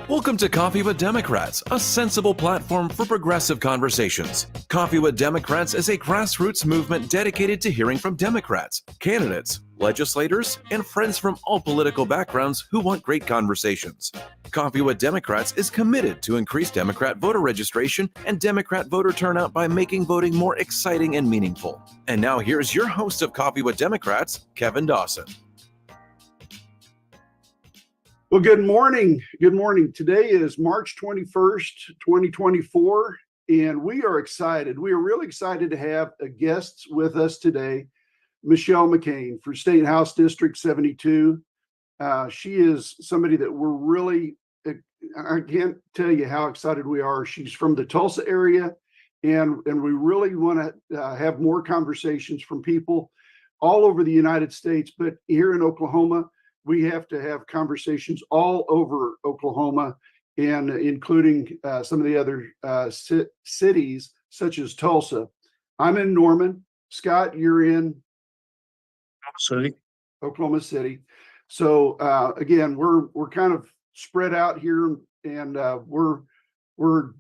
Welcome to Coffee with Democrats, a sensible platform for progressive conversations. Coffee with Democrats is a grassroots movement dedicated to hearing from Democrats, candidates, legislators, and friends from all political backgrounds who want great conversations. Coffee with Democrats is committed to increase Democrat voter registration and Democrat voter turnout by making voting more exciting and meaningful. And now here's your host of Coffee with Democrats, Kevin Dawson. Well, good morning. Good morning. Today is March 21st, 2024, and we are excited. We are really excited to have a guest with us today, Michelle McCane for State House District 72. She is somebody that we're really, I can't tell you how excited we are. She's from the Tulsa area, and we really want to have more conversations from people all over the United States, but here in Oklahoma, we have to have conversations all over Oklahoma, and including some of the other cities such as Tulsa. I'm in Norman. Scott, you're in Oklahoma City. So again, we're kind of spread out here, and we're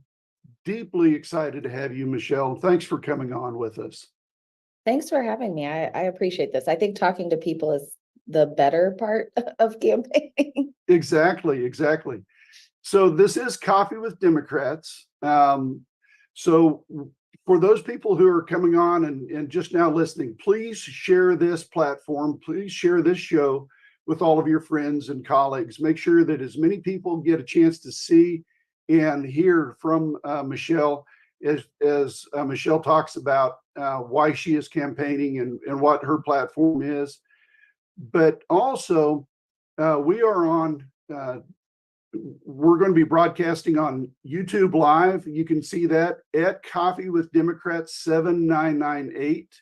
deeply excited to have you, Michelle. Thanks for coming on with us. Thanks for having me. I appreciate this. I think talking to people is the better part of campaigning. Exactly. So this is Coffee with Democrats. So for those people who are coming on and just now listening, please share this platform. Please share this show with all of your friends and colleagues. Make sure that as many people get a chance to see and hear from Michelle as Michelle talks about why she is campaigning and what her platform is. But also, we're going to be broadcasting on YouTube Live. You can see that at Coffee with Democrats 7998.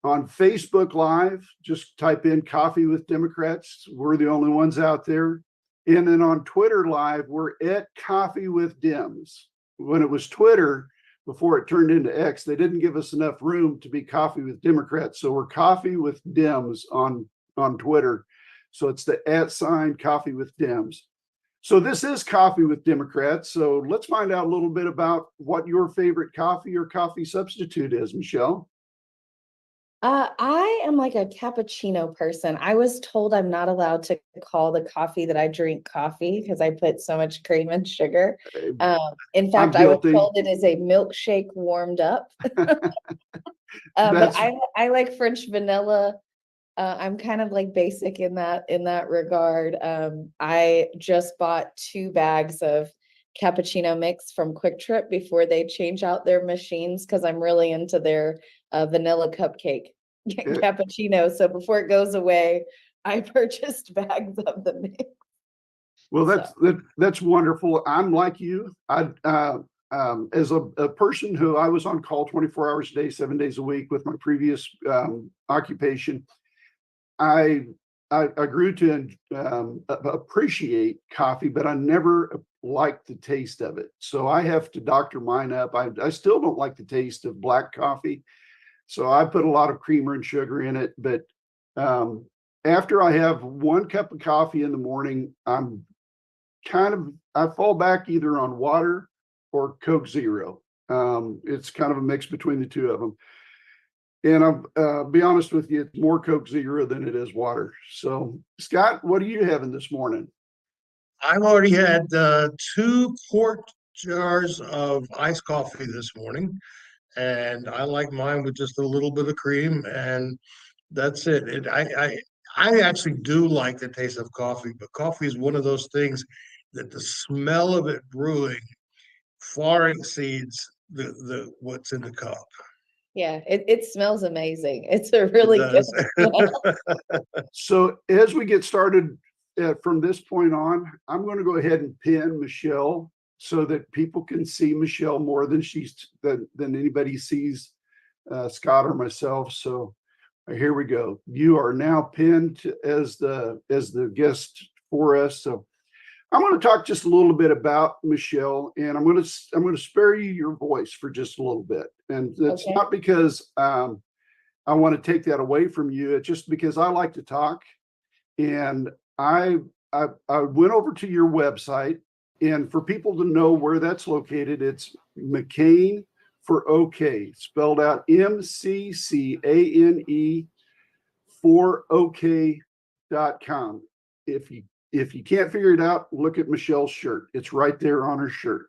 On Facebook Live, just type in Coffee with Democrats. We're the only ones out there. And then on Twitter Live, we're at Coffee with Dems. When it was Twitter, before it turned into X, they didn't give us enough room to be Coffee with Democrats. So we're Coffee with Dems on Twitter. So it's the @ Coffee with Dems. So this is Coffee with Democrats. So let's find out a little bit about what your favorite coffee or coffee substitute is, Michelle. I am like a cappuccino person. I was told I'm not allowed to call the coffee that I drink coffee because I put so much cream and sugar. In fact, I was told it is a milkshake warmed up. But I like French vanilla. I'm kind of like basic in that regard. I just bought 2 bags of cappuccino mix from Quick Trip before they change out their machines because I'm really into their vanilla cupcake cappuccino. So before it goes away, I purchased bags of the mix. Well, that's wonderful. I'm like you. As a person who I was on call 24 hours a day, 7 days a week with my previous occupation, I grew to appreciate coffee, but I never liked the taste of it. So I have to doctor mine up. I still don't like the taste of black coffee. So I put a lot of creamer and sugar in it. But after I have 1 cup of coffee in the morning, I fall back either on water or Coke Zero. It's kind of a mix between the two of them. And I'll be honest with you, it's more Coke Zero than it is water. So, Scott, what are you having this morning? I've already had 2 quart jars of iced coffee this morning, and I like mine with just a little bit of cream, and that's it. I actually do like the taste of coffee, but coffee is one of those things that the smell of it brewing far exceeds the what's in the cup. Yeah, it smells amazing. It's a really good smell. So as we get started from this point on, I'm going to go ahead and pin Michelle so that people can see Michelle more than anybody sees Scott or myself. So here we go. You are now pinned as the guest for us. So I'm going to talk just a little bit about Michelle, and I'm going to spare you your voice for just a little bit. And it's not because I want to take that away from you. It's just because I like to talk, And I went over to your website, and for people to know where that's located, it's McCane for OK, spelled out MCCANE for OK.com. If you can't figure it out, look at Michelle's shirt. It's right there on her shirt.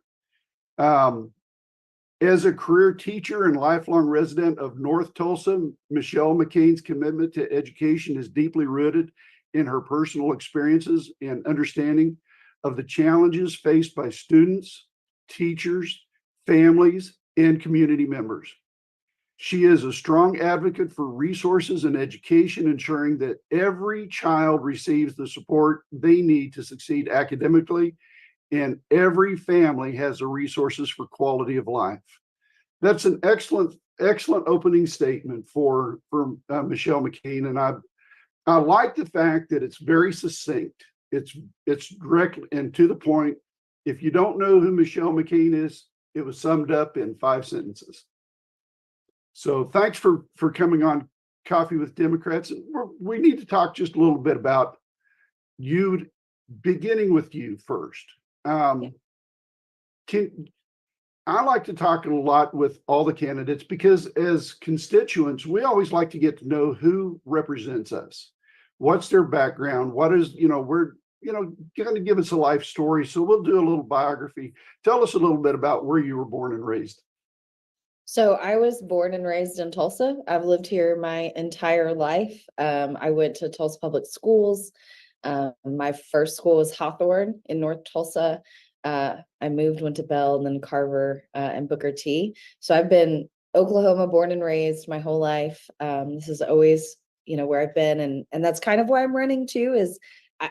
As a career teacher and lifelong resident of North Tulsa, Michelle McCain's commitment to education is deeply rooted in her personal experiences and understanding of the challenges faced by students, teachers, families, and community members. She is a strong advocate for resources and education, ensuring that every child receives the support they need to succeed academically, and every family has the resources for quality of life. That's an excellent opening statement for Michelle McCain, and I like the fact that it's very succinct. It's direct and to the point. If you don't know who Michelle McCain is, it was summed up in 5 sentences. So thanks for coming on Coffee with Democrats. We need to talk just a little bit about you, beginning with you first. I like to talk a lot with all the candidates because as constituents, we always like to get to know who represents us. What's their background? What is, we're, going to give us a life story. So we'll do a little biography. Tell us a little bit about where you were born and raised. So I was born and raised in Tulsa. I've lived here my entire life. I went to Tulsa Public Schools. My first school was Hawthorne in North Tulsa. I went to Bell and then Carver and Booker T. So I've been Oklahoma born and raised my whole life. This is always, where I've been. And that's kind of why I'm running too, is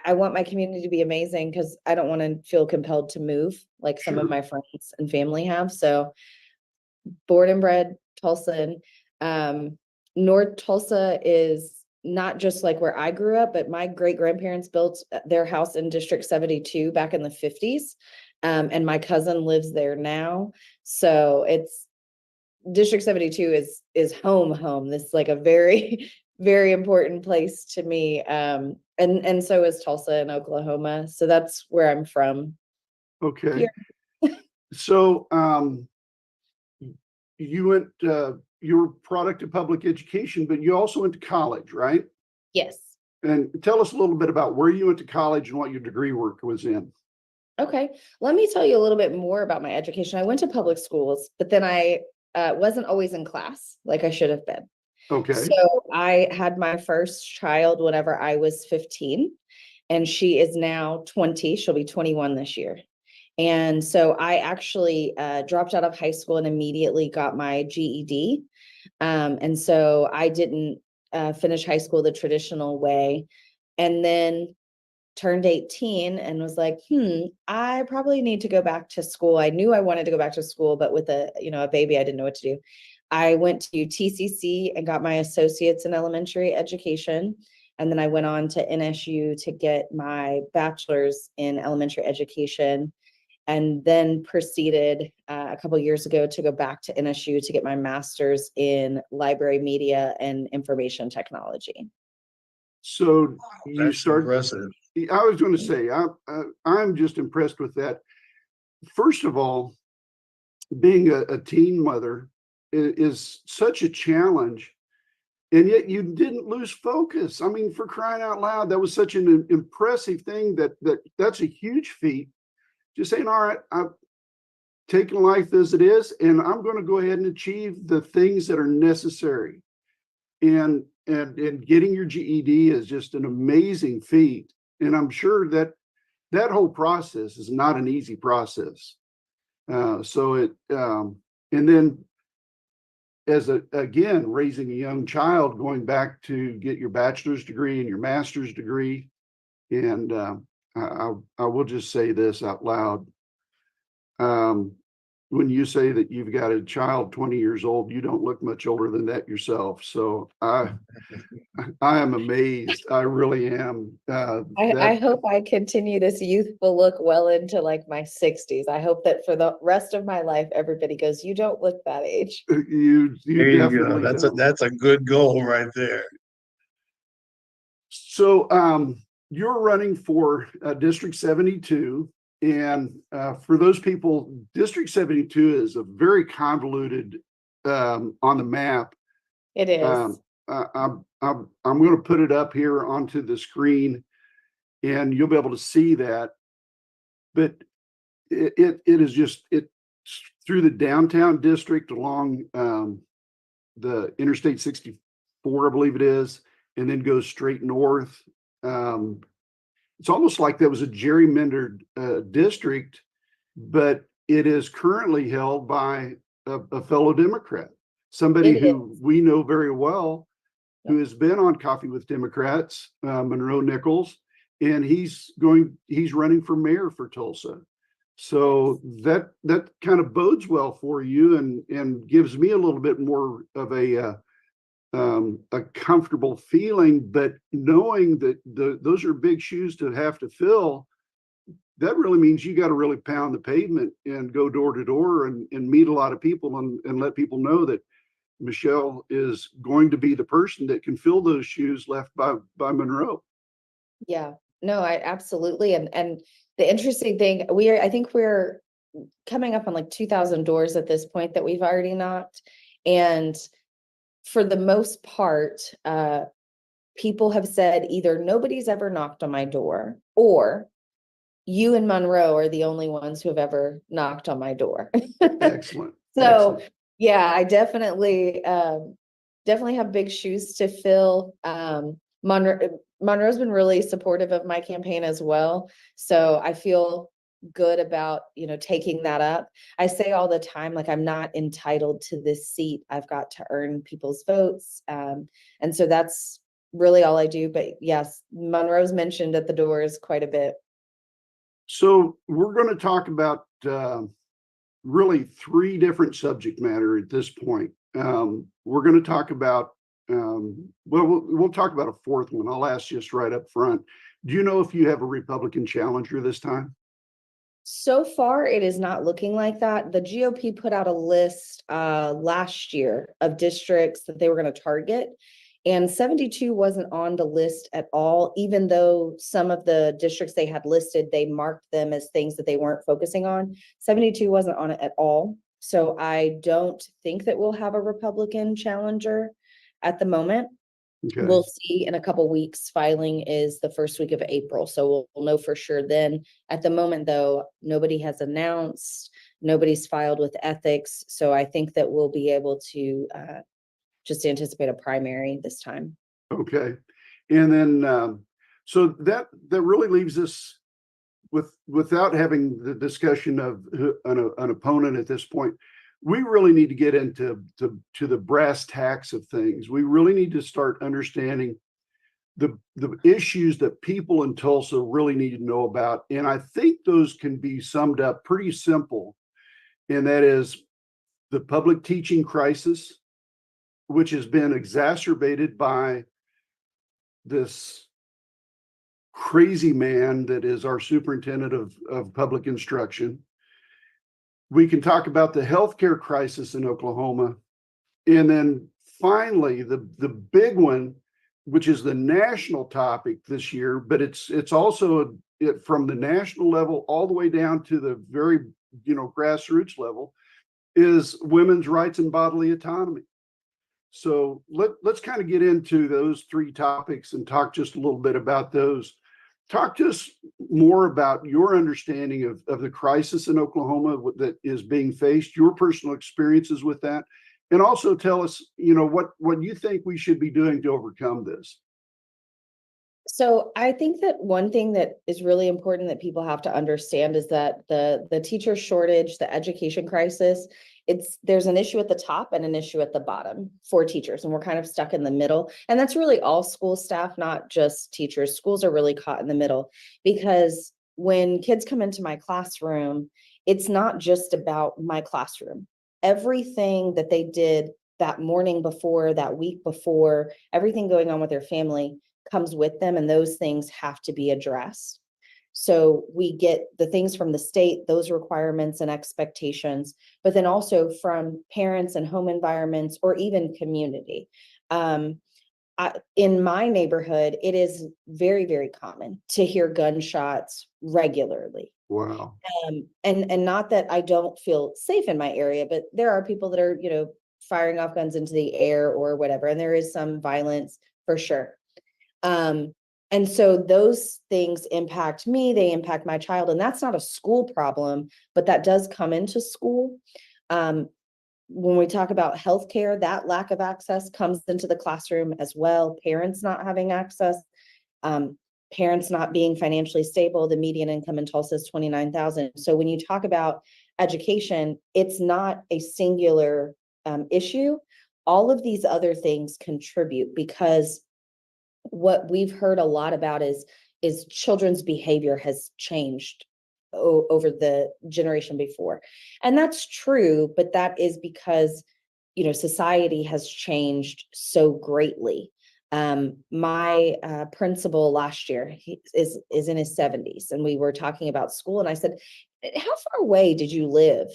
I want my community to be amazing because I don't want to feel compelled to move like some of my friends and family have. So born and bred Tulsan. North Tulsa is not just like where I grew up, but my great grandparents built their house in District 72 back in the 50s. And my cousin lives there now. So it's District 72 is home. This is like a very, very important place to me. And so is Tulsa in Oklahoma. So that's where I'm from. Okay. So you went, you were product of public education, but you also went to college, right? Yes. And tell us a little bit about where you went to college and what your degree work was in. Okay. Let me tell you a little bit more about my education. I went to public schools, but then I wasn't always in class like I should have been. Okay. So I had my first child whenever I was 15, and she is now 20. She'll be 21 this year. And so I actually dropped out of high school and immediately got my GED. And so I didn't finish high school the traditional way, and then turned 18 and was like, I probably need to go back to school. I knew I wanted to go back to school, but with a baby, I didn't know what to do. I went to TCC and got my associates in elementary education. And then I went on to NSU to get my bachelor's in elementary education, and then proceeded a couple of years ago to go back to NSU to get my master's in library media and information technology. So you started. Impressive. I was going to say, I'm just impressed with that. First of all, being a teen mother is such a challenge, and yet you didn't lose focus. I mean, for crying out loud, that was such an impressive thing. That's a huge feat. Just saying, all right, I've taken life as it is, and I'm going to go ahead and achieve the things that are necessary. And getting your GED is just an amazing feat. And I'm sure that whole process is not an easy process. And then again, raising a young child, going back to get your bachelor's degree and your master's degree. And I will just say this out loud. When you say that you've got a child 20 years old, you don't look much older than that yourself. So I am amazed. I really am. I hope I continue this youthful look well into like my 60s. I hope that for the rest of my life, everybody goes, you don't look that age. You There you definitely go. don't. That's a good goal right there. So you're running for District 72. And for those people, District 72 is a very convoluted on the map. It is. I'm going to put it up here onto the screen, and you'll be able to see that. But it is just through the downtown district along the Interstate 64, I believe it is, and then goes straight north. It's almost like there was a gerrymandered district, but it is currently held by a fellow Democrat, somebody who we know very well, who has been on Coffee with Democrats, Monroe Nichols, and he's running for mayor for Tulsa. So that kind of bodes well for you and gives me a little bit more of a comfortable feeling, but knowing that those are big shoes to have to fill, that really means you got to really pound the pavement and go door to door and meet a lot of people and let people know that Michelle is going to be the person that can fill those shoes left by Monroe. Yeah, no, I absolutely. And the interesting thing, I think we're coming up on like 2,000 doors at this point that we've already knocked. And for the most part, people have said either nobody's ever knocked on my door, or you and Monroe are the only ones who have ever knocked on my door. Excellent. So Excellent. yeah, I definitely have big shoes to fill. Monroe's been really supportive of my campaign as well. So I feel good about, taking that up. I say all the time, like, I'm not entitled to this seat. I've got to earn people's votes. And so that's really all I do. But yes, Monroe's mentioned at the doors quite a bit. So we're going to talk about really three different subject matter at this point. We're going to talk about, we'll talk about a fourth one. I'll ask just right up front. Do you know if you have a Republican challenger this time? So far, it is not looking like that. The GOP put out a list last year of districts that they were going to target, and 72 wasn't on the list at all, even though some of the districts they had listed, they marked them as things that they weren't focusing on. 72 wasn't on it at all. So I don't think that we'll have a Republican challenger at the moment. Okay. We'll see in a couple weeks. Filing is the first week of April, so we'll know for sure then. At the moment, though, nobody has announced, nobody's filed with ethics, so I think that we'll be able to just anticipate a primary this time. Okay, and then so that really leaves us without having the discussion of an opponent at this point. We really need to get into the brass tacks of things. We really need to start understanding the issues that people in Tulsa really need to know about. And I think those can be summed up pretty simple. And that is the public teaching crisis, which has been exacerbated by this crazy man that is our superintendent of public instruction. We can talk about the healthcare crisis in Oklahoma. And then finally, the big one, which is the national topic this year, but it's also from the national level all the way down to the very, grassroots level, is women's rights and bodily autonomy. So let's kind of get into those three topics and talk just a little bit about those. Talk to us more about your understanding of the crisis in Oklahoma that is being faced, your personal experiences with that, and also tell us, what you think we should be doing to overcome this. So I think that one thing that is really important that people have to understand is that the teacher shortage, the education crisis, there's an issue at the top and an issue at the bottom for teachers, and we're kind of stuck in the middle. And that's really all school staff, not just teachers. Schools are really caught in the middle, because when kids come into my classroom, it's not just about my classroom. Everything that they did that morning before, that week before, everything going on with their family comes with them, and those things have to be addressed. So we get the things from the state, those requirements and expectations, but then also from parents and home environments, or even community. in my neighborhood, it is very, very common to hear gunshots regularly. Wow. And not that I don't feel safe in my area, but there are people that are, firing off guns into the air or whatever. And there is some violence for sure. And so those things impact me, they impact my child, and that's not a school problem, but that does come into school. When we talk about healthcare, that lack of access comes into the classroom as well. Parents not having access, parents not being financially stable. The median income in Tulsa is $29,000. So when you talk about education, it's not a singular issue. All of these other things contribute, because what we've heard a lot about is children's behavior has changed over the generation before. And that's true, but that is because, society has changed so greatly. My principal last year, he is in his 70s, and we were talking about school, and I said, how far away did you live,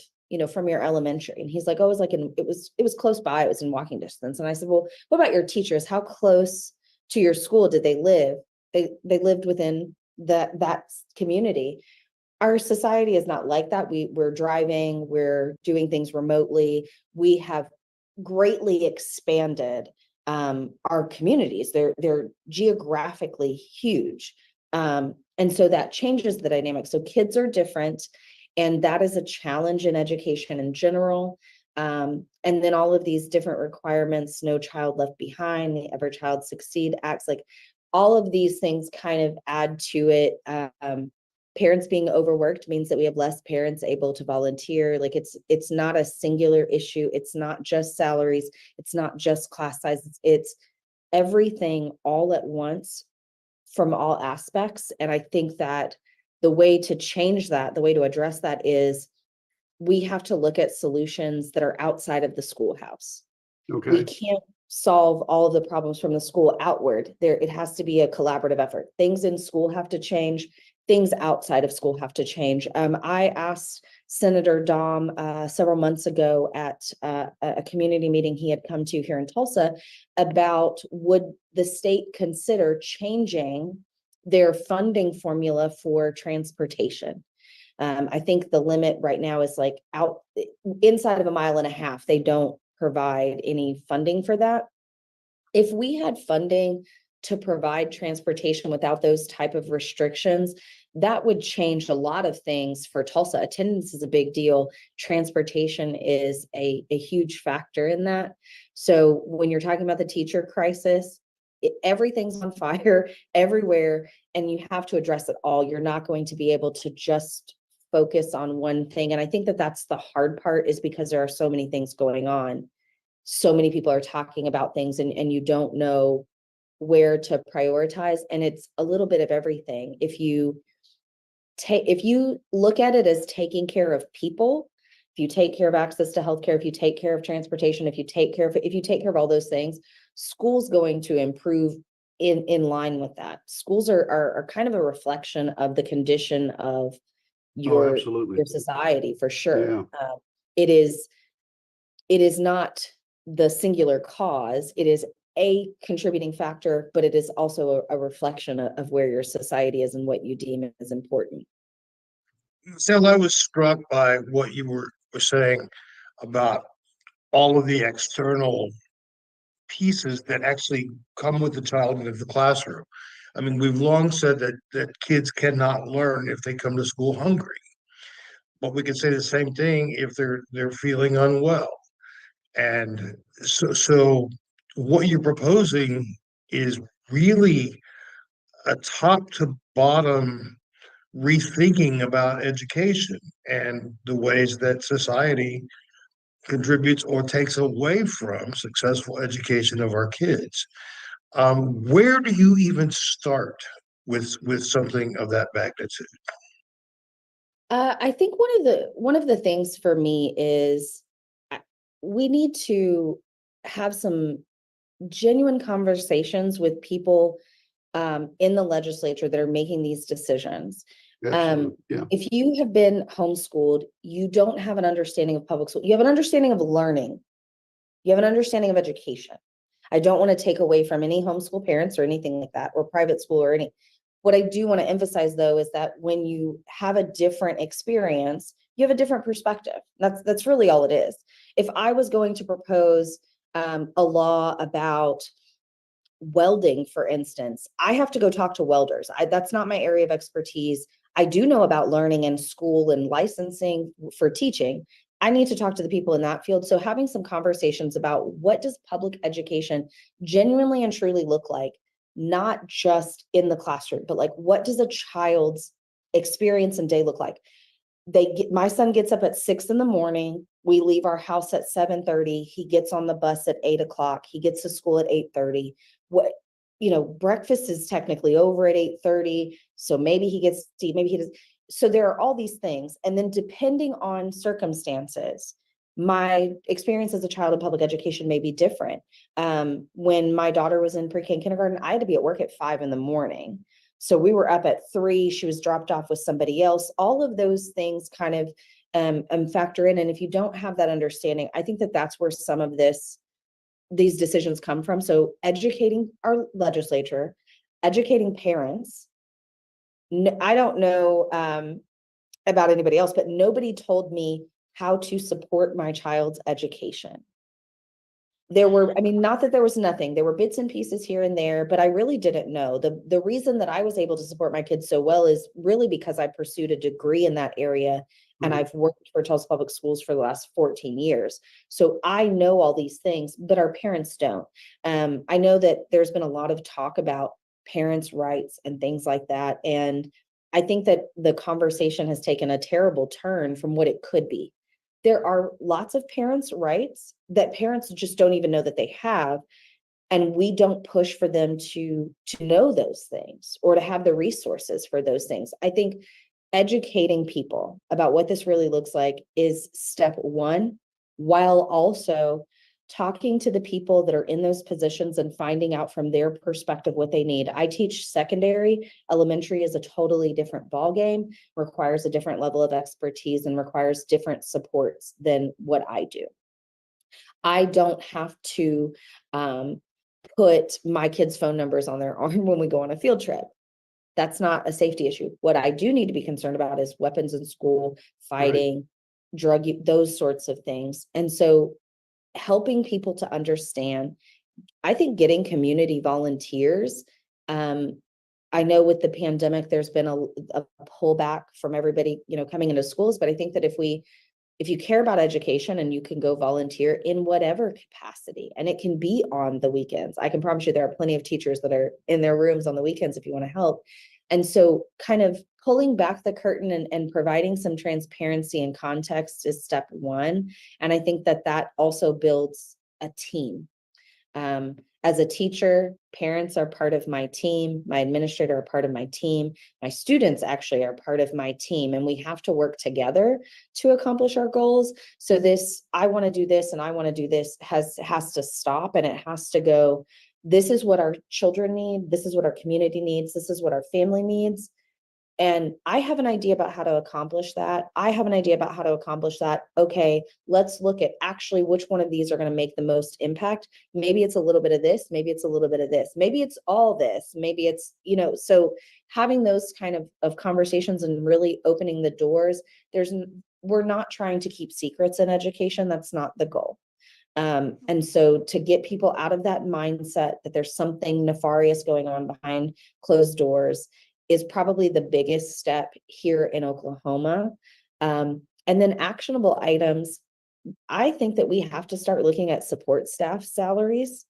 from your elementary? And he's like, oh, it was like it was close by, it was in walking distance. And I said, well, what about your teachers? How close to your school did they live? They lived within that community. Our society is not like that. We're driving, we're doing things remotely. We have greatly expanded our communities. They're geographically huge. And so that changes the dynamic. So kids are different, and that is a challenge in education in general. And then all of these different requirements, no child left behind, the Every Child Succeed acts, like all of these things kind of add to it. Parents being overworked means that we have less parents able to volunteer. Like it's not a singular issue. It's not just salaries. It's not just class sizes. It's everything all at once from all aspects. And I think that the way to change that, the way to address that is we have to look at solutions that are outside of the schoolhouse. Okay. We can't solve all of the problems from the school outward. It has to be a collaborative effort. Things in school have to change. Things outside of school have to change. I asked Senator Dom several months ago at a community meeting he had come to here in Tulsa about, would the state consider changing their funding formula for transportation? I think the limit right now is like inside of a mile and a half, they don't provide any funding for that. If we had funding to provide transportation without those type of restrictions, that would change a lot of things for Tulsa. Attendance is a big deal. Transportation is a huge factor in that. So when you're talking about the teacher crisis, everything's on fire everywhere, and you have to address it all. You're not going to be able to just focus on one thing. And I think that that's the hard part, is because there are so many things going on. So many people are talking about things, and you don't know where to prioritize. And it's a little bit of everything. If you look at it as taking care of people, if you take care of access to healthcare, if you take care of transportation, if you take care of all those things, school's going to improve in line with that. Schools are kind of a reflection of the condition of your society, for sure. Yeah. It is not the singular cause. It is a contributing factor, but it is also a reflection of where your society is and what you deem as important. So I was struck by what you were saying about all of the external pieces that actually come with the child into the classroom. I mean, we've long said that kids cannot learn if they come to school hungry, but we could say the same thing if they're feeling unwell. And so what you're proposing is really a top to bottom rethinking about education and the ways that society contributes or takes away from successful education of our kids. Where do you even start with something of that magnitude? I think one of the things for me is we need to have some genuine conversations with people in the legislature that are making these decisions. Yeah. If you have been homeschooled, you don't have an understanding of public school. You have an understanding of learning. You have an understanding of education. I don't want to take away from any homeschool parents or anything like that, or private school or any. What I do want to emphasize though is that when you have a different experience, you have a different perspective. That's really all it is. If I was going to propose a law about welding, for instance, I have to go talk to welders. That's not my area of expertise. I do know about learning in school and licensing for teaching. I need to talk to the people in that field. So having some conversations about what does public education genuinely and truly look like, not just in the classroom, but like what does a child's experience and day look like? My son gets up at 6 a.m. We leave our house at 7:30. He gets on the bus at 8 o'clock. He gets to school at 8:30. Breakfast is technically over at 8:30. So maybe he gets to eat, maybe he does. So there are all these things. And then depending on circumstances, my experience as a child in public education may be different. When my daughter was in pre-K and kindergarten, I had to be at work at 5 a.m. So we were up at 3, she was dropped off with somebody else. All of those things kind of factor in. And if you don't have that understanding, I think that that's where some of these decisions come from. So educating our legislature, educating parents. I don't know about anybody else, but nobody told me how to support my child's education. Not that there was nothing, there were bits and pieces here and there, but I really didn't know. The reason that I was able to support my kids so well is really because I pursued a degree in that area, and I've worked for Tulsa Public Schools for the last 14 years. So I know all these things, but our parents don't. I know that there's been a lot of talk about parents' rights and things like that. And I think that the conversation has taken a terrible turn from what it could be. There are lots of parents' rights that parents just don't even know that they have. And we don't push for them to know those things or to have the resources for those things. I think educating people about what this really looks like is step one, while also talking to the people that are in those positions and finding out from their perspective what they need. I teach secondary. Elementary is a totally different ballgame, requires a different level of expertise and requires different supports than what I do. I don't have to put my kids' phone numbers on their arm when we go on a field trip. That's not a safety issue. What I do need to be concerned about is weapons in school, fighting, drug use, those sorts of things. And so helping people to understand, I think getting community volunteers. I know with the pandemic, there's been a pullback from everybody, coming into schools, but I think that if you care about education and you can go volunteer in whatever capacity, and it can be on the weekends. I can promise you there are plenty of teachers that are in their rooms on the weekends if you want to help. And so kind of pulling back the curtain and providing some transparency and context is step one. And I think that also builds a team. As a teacher, parents are part of my team. My administrator are part of my team. My students actually are part of my team, and we have to work together to accomplish our goals. So I want to do this and I want to do this has to stop, and it has to go. This is what our children need. This is what our community needs. This is what our family needs. And I have an idea about how to accomplish that. I have an idea about how to accomplish that. Okay, let's look at actually which one of these are going to make the most impact. Maybe it's a little bit of this. Maybe it's a little bit of this. Maybe it's all this. Maybe it's, so having those kind of conversations and really opening the doors. We're not trying to keep secrets in education. That's not the goal. And so to get people out of that mindset that there's something nefarious going on behind closed doors is probably the biggest step here in Oklahoma. And then actionable items, I think that we have to start looking at support staff salaries.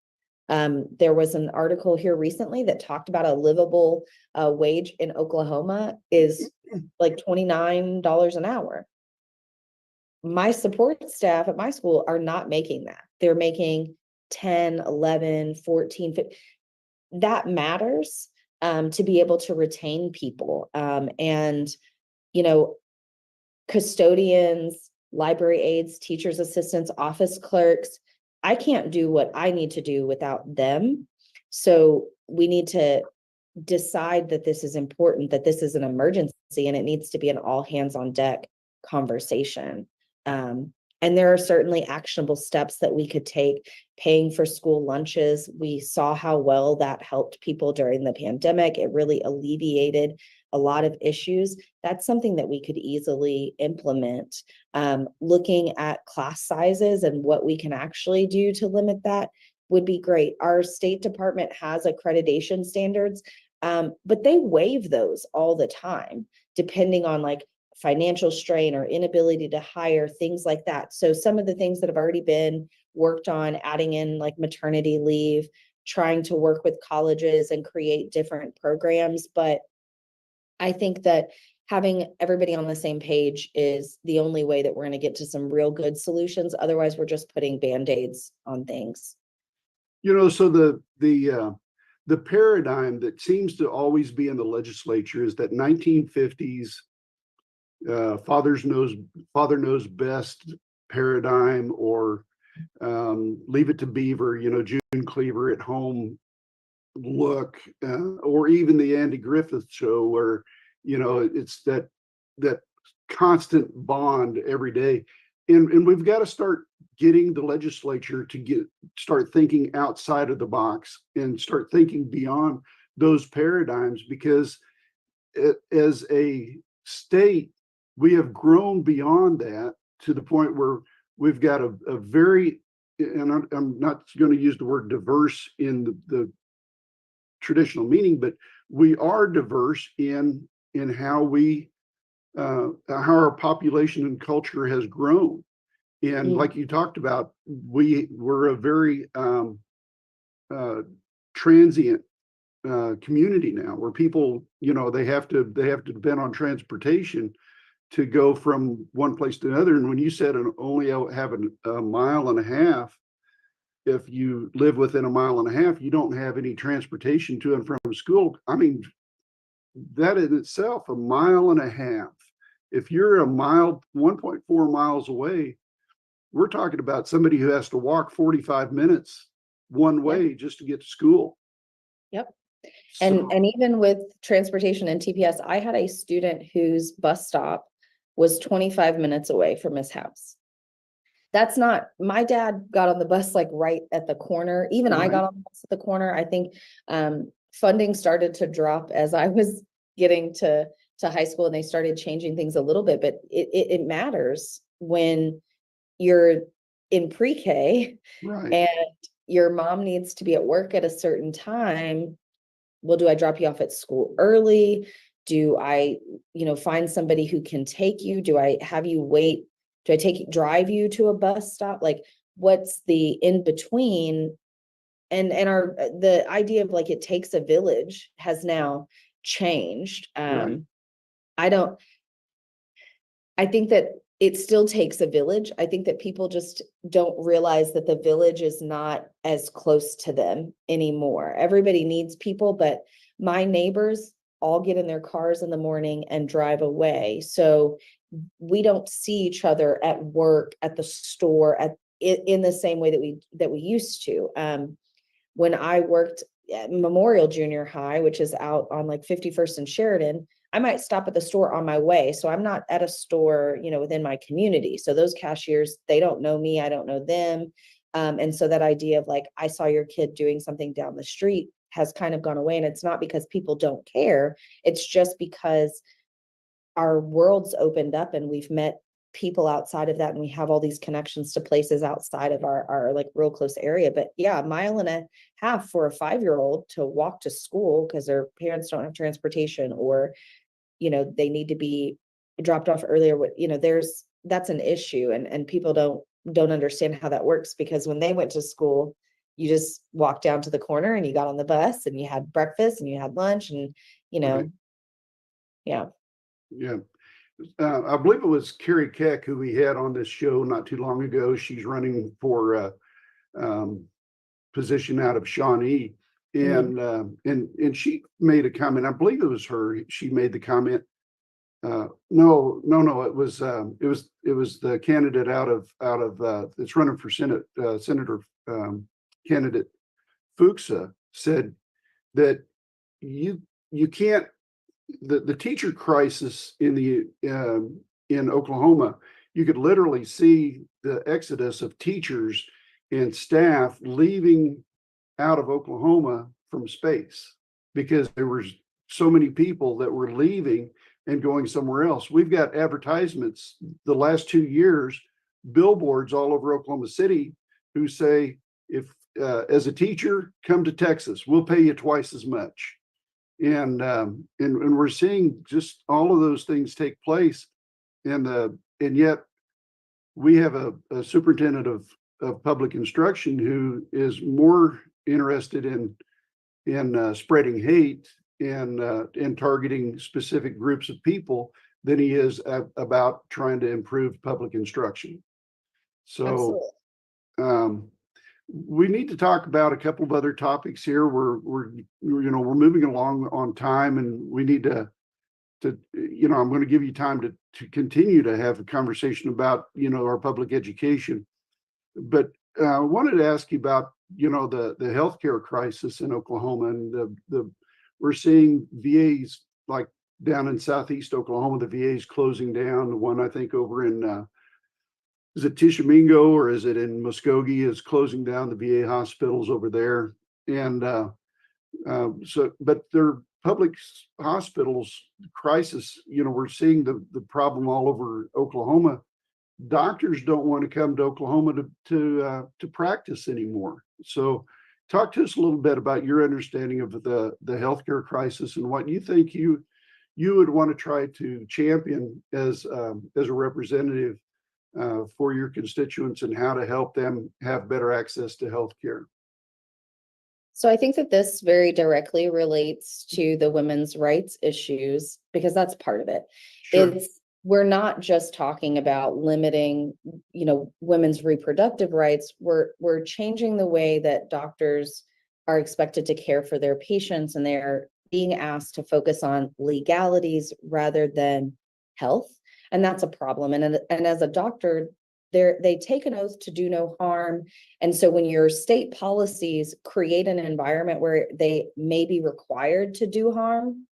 There was an article here recently that talked about a livable wage in Oklahoma is like $29 an hour. My support staff at my school are not making that. They're making 10, 11, 14, 15. That matters. To be able to retain people, and custodians, library aides, teachers assistants, office clerks. I can't do what I need to do without them. So we need to decide that this is important, that this is an emergency, and it needs to be an all hands on deck conversation. And there are certainly actionable steps that we could take. Paying for school lunches. We saw how well that helped people during the pandemic. It really alleviated a lot of issues. That's something that we could easily implement. Looking at class sizes and what we can actually do to limit that would be great. Our State Department has accreditation standards, but they waive those all the time, depending on like financial strain or inability to hire, things like that. So some of the things that have already been worked on, adding in like maternity leave, trying to work with colleges and create different programs. But I think that having everybody on the same page is the only way that we're going to get to some real good solutions. Otherwise, we're just putting Band-Aids on things. So the paradigm that seems to always be in the legislature is that 1950s father knows best paradigm, or Leave It to Beaver, June Cleaver at home look, or even the Andy Griffith Show, where it's that constant bond every day, and we've got to start getting the legislature to start thinking outside of the box and start thinking beyond those paradigms, because as a state, we have grown beyond that to the point where we've got a very, and I'm not going to use the word diverse in the traditional meaning, but we are diverse in how how our population and culture has grown. And like you talked about, we're a very transient community now, where people, they have to depend on transportation to go from one place to another. And when you said only have a mile and a half, if you live within a mile and a half, you don't have any transportation to and from school. I mean, that in itself, a mile and a half, if you're 1.4 miles away, we're talking about somebody who has to walk 45 minutes one way just to get to school. Yep. And even with transportation and TPS, I had a student whose bus stop was 25 minutes away from his house. That's not, my dad got on the bus like right at the corner. Even I got on the bus at the corner. I think funding started to drop as I was getting to high school, and they started changing things a little bit, but it matters when you're in pre-K and your mom needs to be at work at a certain time. Well, do I drop you off at school early? Do I, find somebody who can take you? Do I have you wait? Do I drive you to a bus stop? Like, what's the in between? And the idea of like, it takes a village has now changed. I think that it still takes a village. I think that people just don't realize that the village is not as close to them anymore. Everybody needs people, but my neighbors all get in their cars in the morning and drive away. So we don't see each other at work, at the store, in the same way that we used to. When I worked at Memorial Junior High, which is out on like 51st and Sheridan, I might stop at the store on my way. So I'm not at a store, within my community. So those cashiers, they don't know me, I don't know them. And so that idea of like, I saw your kid doing something down the street has kind of gone away. And it's not because people don't care. It's just because our world's opened up and we've met people outside of that, and we have all these connections to places outside of our like real close area. But yeah, a mile and a half for a 5-year-old to walk to school because their parents don't have transportation, or they need to be dropped off earlier. That's an issue, and people don't understand how that works, because when they went to school, you just walked down to the corner and you got on the bus and you had breakfast and you had lunch, and yeah. I believe it was Carrie Keck who we had on this show not too long ago. She's running for position out of Shawnee, and she made a comment. I believe it was her. She made the comment. No, it was the candidate out of that's running for Senate, Senator candidate Fuchsa, said that you can't. The teacher crisis in Oklahoma you could literally see the exodus of teachers and staff leaving out of Oklahoma from space because there was so many people that were leaving and going somewhere else. We've got advertisements the last 2 years, billboards all over Oklahoma City who say, if as a teacher, come to Texas, we'll pay you twice as much. And we're seeing just all of those things take place. And yet we have a superintendent of public instruction who is more interested in spreading hate and targeting specific groups of people than he is about trying to improve public instruction. So we need to talk about a couple of other topics here. We're moving along on time, and we need to I'm going to give you time to continue to have a conversation about our public education. But I wanted to ask you about the healthcare crisis in Oklahoma, and we're seeing VAs like down in southeast Oklahoma. The VA's closing down. The one I think over in is it Tishomingo or is it in Muskogee is closing down the VA hospitals over there. And but their public hospitals crisis, we're seeing the problem all over Oklahoma. Doctors don't want to come to Oklahoma to practice anymore. So talk to us a little bit about your understanding of the healthcare crisis and what you think you would want to try to champion as a representative for your constituents and how to help them have better access to healthcare. So I think that this very directly relates to the women's rights issues because that's part of it. Sure. We're not just talking about limiting, women's reproductive rights. We're changing the way that doctors are expected to care for their patients, and they're being asked to focus on legalities rather than health. And that's a problem. And as a doctor, they take an oath to do no harm. And so when your state policies create an environment where they may be required to do harm,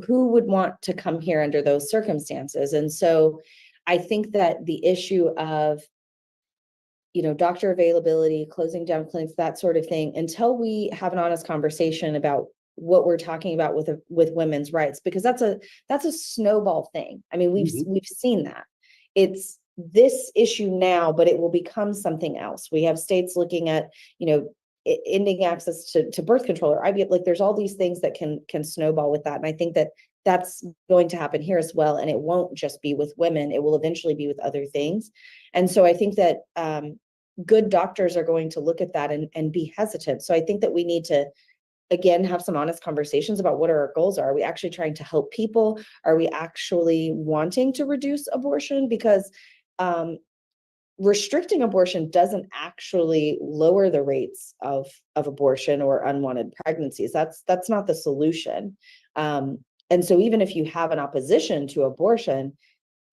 who would want to come here under those circumstances? And so I think that the issue of, doctor availability, closing down clinics, that sort of thing, until we have an honest conversation about what we're talking about with women's rights, because that's a snowball thing. I mean, we've seen that. It's this issue now, but it will become something else. We have states looking at, ending access to birth control or IVF. Like there's all these things that can snowball with that. And I think that that's going to happen here as well. And it won't just be with women. It will eventually be with other things. And so I think that good doctors are going to look at that and be hesitant. So I think that we need to, again, have some honest conversations about what our goals are. Are we actually trying to help people? Are we actually wanting to reduce abortion? Because restricting abortion doesn't actually lower the rates of abortion or unwanted pregnancies. That's not the solution. And so even if you have an opposition to abortion,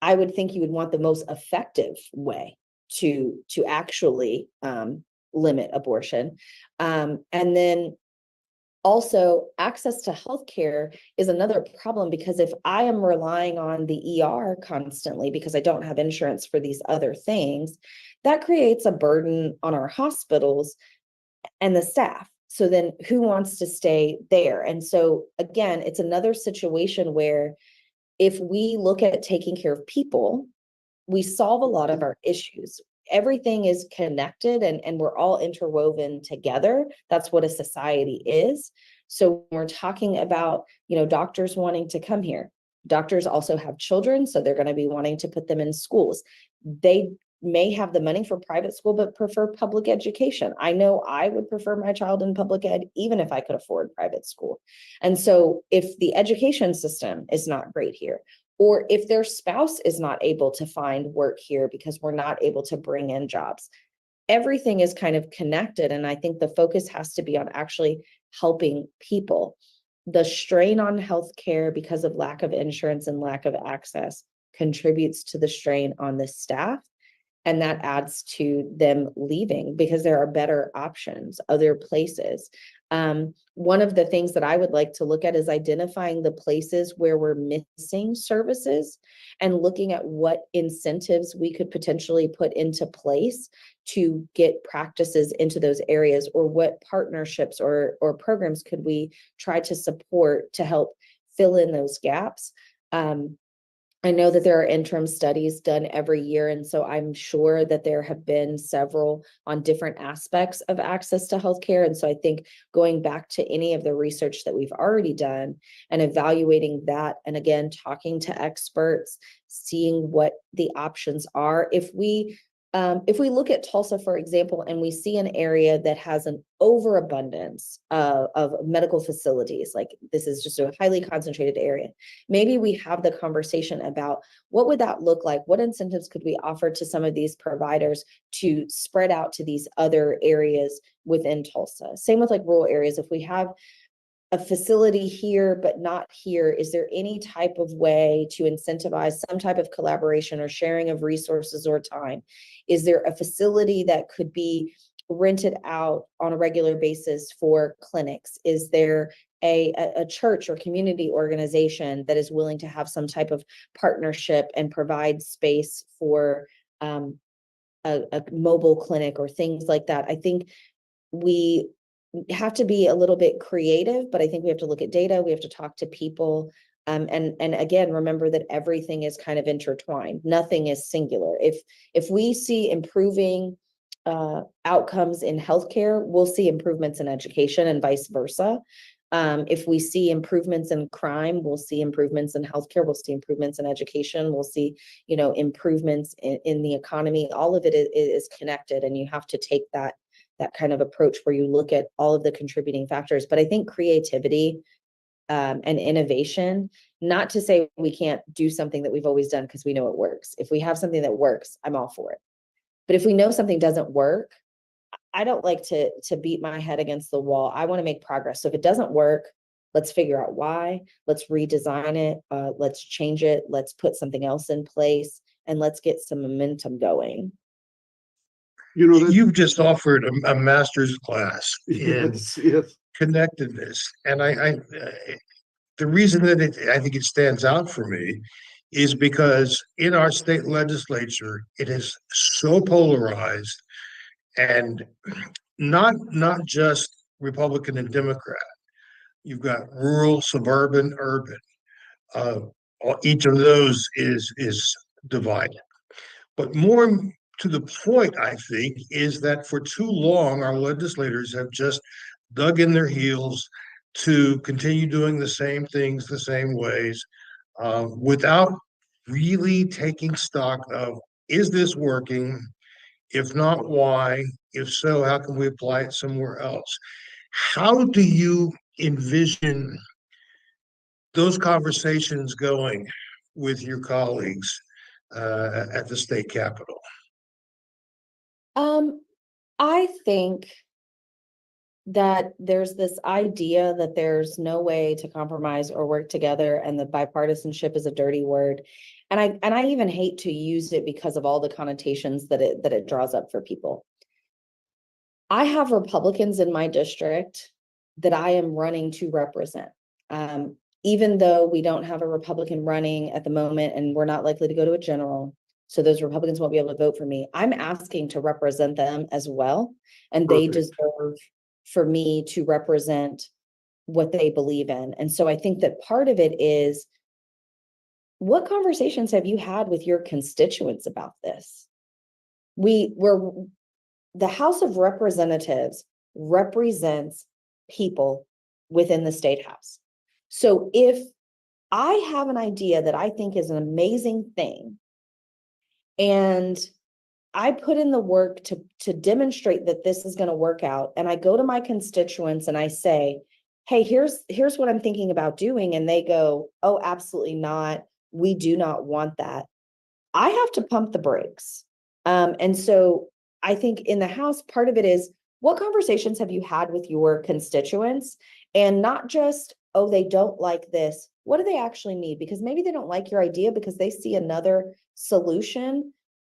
I would think you would want the most effective way to actually limit abortion. And then also, access to healthcare is another problem, because if I am relying on the ER constantly because I don't have insurance for these other things, that creates a burden on our hospitals and the staff. So then who wants to stay there? And so again, it's another situation where if we look at taking care of people, we solve a lot of our issues. Everything is connected and we're all interwoven together. That's what a society is. So when we're talking about, doctors wanting to come here, doctors also have children, so they're going to be wanting to put them in schools. They may have the money for private school, but prefer public education. I know I would prefer my child in public ed, even if I could afford private school. And so if the education system is not great here, or if their spouse is not able to find work here because we're not able to bring in jobs, everything is kind of connected. And I think the focus has to be on actually helping people. The strain on healthcare because of lack of insurance and lack of access contributes to the strain on the staff. And that adds to them leaving because there are better options, other places. One of the things that I would like to look at is identifying the places where we're missing services and looking at what incentives we could potentially put into place to get practices into those areas, or what partnerships or programs could we try to support to help fill in those gaps. I know that there are interim studies done every year, and so I'm sure that there have been several on different aspects of access to healthcare. And so I think going back to any of the research that we've already done and evaluating that, and again, talking to experts, seeing what the options are. If we look at Tulsa, for example, and we see an area that has an overabundance of medical facilities, like this is just a highly concentrated area, maybe we have the conversation about what would that look like? What incentives could we offer to some of these providers to spread out to these other areas within Tulsa? Same with like rural areas. If we have a facility here, but not here, is there any type of way to incentivize some type of collaboration or sharing of resources or time? Is there a facility that could be rented out on a regular basis for clinics? Is there a church or community organization that is willing to have some type of partnership and provide space for a mobile clinic or things like that? I think we have to be a little bit creative, but I think we have to look at data. We have to talk to people. And again, remember that everything is kind of intertwined. Nothing is singular. If we see improving outcomes in healthcare, we'll see improvements in education and vice versa. If we see improvements in crime, we'll see improvements in healthcare, we'll see improvements in education, we'll see, improvements in the economy. All of it is connected, and you have to take that kind of approach where you look at all of the contributing factors. But I think creativity and innovation, not to say we can't do something that we've always done because we know it works. If we have something that works, I'm all for it. But if we know something doesn't work, I don't like to beat my head against the wall. I want to make progress. So if it doesn't work, let's figure out why. Let's redesign it. Let's change it. Let's put something else in place, and let's get some momentum going. You've just offered a master's class in yes. connectedness, and I the reason that I think it stands out for me is because in our state legislature, it is so polarized, and not just Republican and Democrat. You've got rural, suburban, urban. Each of those is divided. But more to the point, I think, is that for too long, our legislators have just dug in their heels to continue doing the same things the same ways, without really taking stock of, is this working? If not, why? If so, how can we apply it somewhere else? How do you envision those conversations going with your colleagues at the state capitol? I think that there's this idea that there's no way to compromise or work together, and that bipartisanship is a dirty word. And I even hate to use it because of all the connotations that it draws up for people. I have Republicans in my district that I am running to represent. Even though we don't have a Republican running at the moment, and we're not likely to go to a general, so those Republicans won't be able to vote for me, I'm asking to represent them as well. And they deserve for me to represent what they believe in. And so I think that part of it is, what conversations have you had with your constituents about this? The House of Representatives represents people within the state house. So if I have an idea that I think is an amazing thing, and I put in the work to demonstrate that this is going to work out, and I go to my constituents and I say, hey, here's what I'm thinking about doing, and they go, oh, absolutely not. We do not want that. I have to pump the brakes. And so I think in the House, part of it is, what conversations have you had with your constituents? And not just, oh, they don't like this. What do they actually need? Because maybe they don't like your idea because they see another solution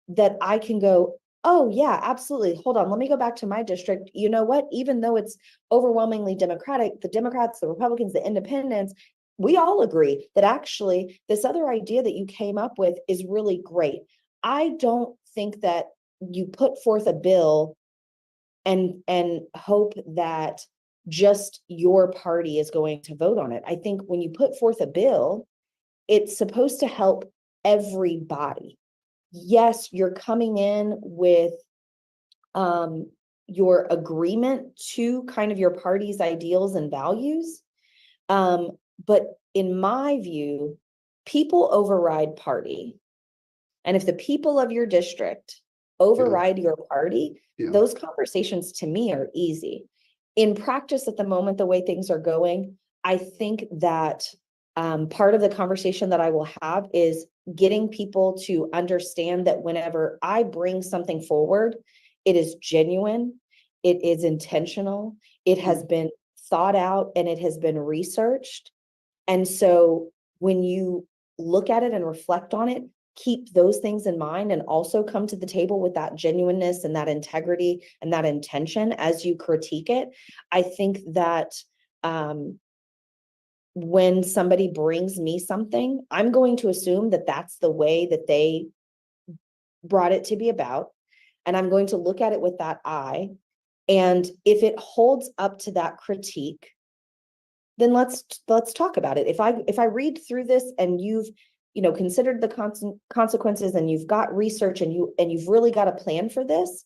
that I can go, Oh, yeah, absolutely. Hold on. Let me go back to my district. You know what? Even though it's overwhelmingly Democratic, the Democrats, the Republicans, the independents, we all agree that actually this other idea that you came up with is really great. I don't think that you put forth a bill and hope that just your party is going to vote on it. I think when you put forth a bill, it's supposed to help everybody. Yes, you're coming in with your agreement to kind of your party's ideals and values. But in my view, people override party. And if the people of your district override your party, those conversations to me are easy. In practice at the moment, the way things are going, I think that part of the conversation that I will have is getting people to understand that whenever I bring something forward, it is genuine, it is intentional, it has been thought out, and it has been researched. And so when you look at it and reflect on it, keep those things in mind and also come to the table with that genuineness and that integrity and that intention as you critique it. I think that when somebody brings me something, I'm going to assume that that's the way that they brought it to be about. And I'm going to look at it with that eye. And if it holds up to that critique, then let's talk about it. If I read through this and you've considered the consequences and you've got research and you've really got a plan for this,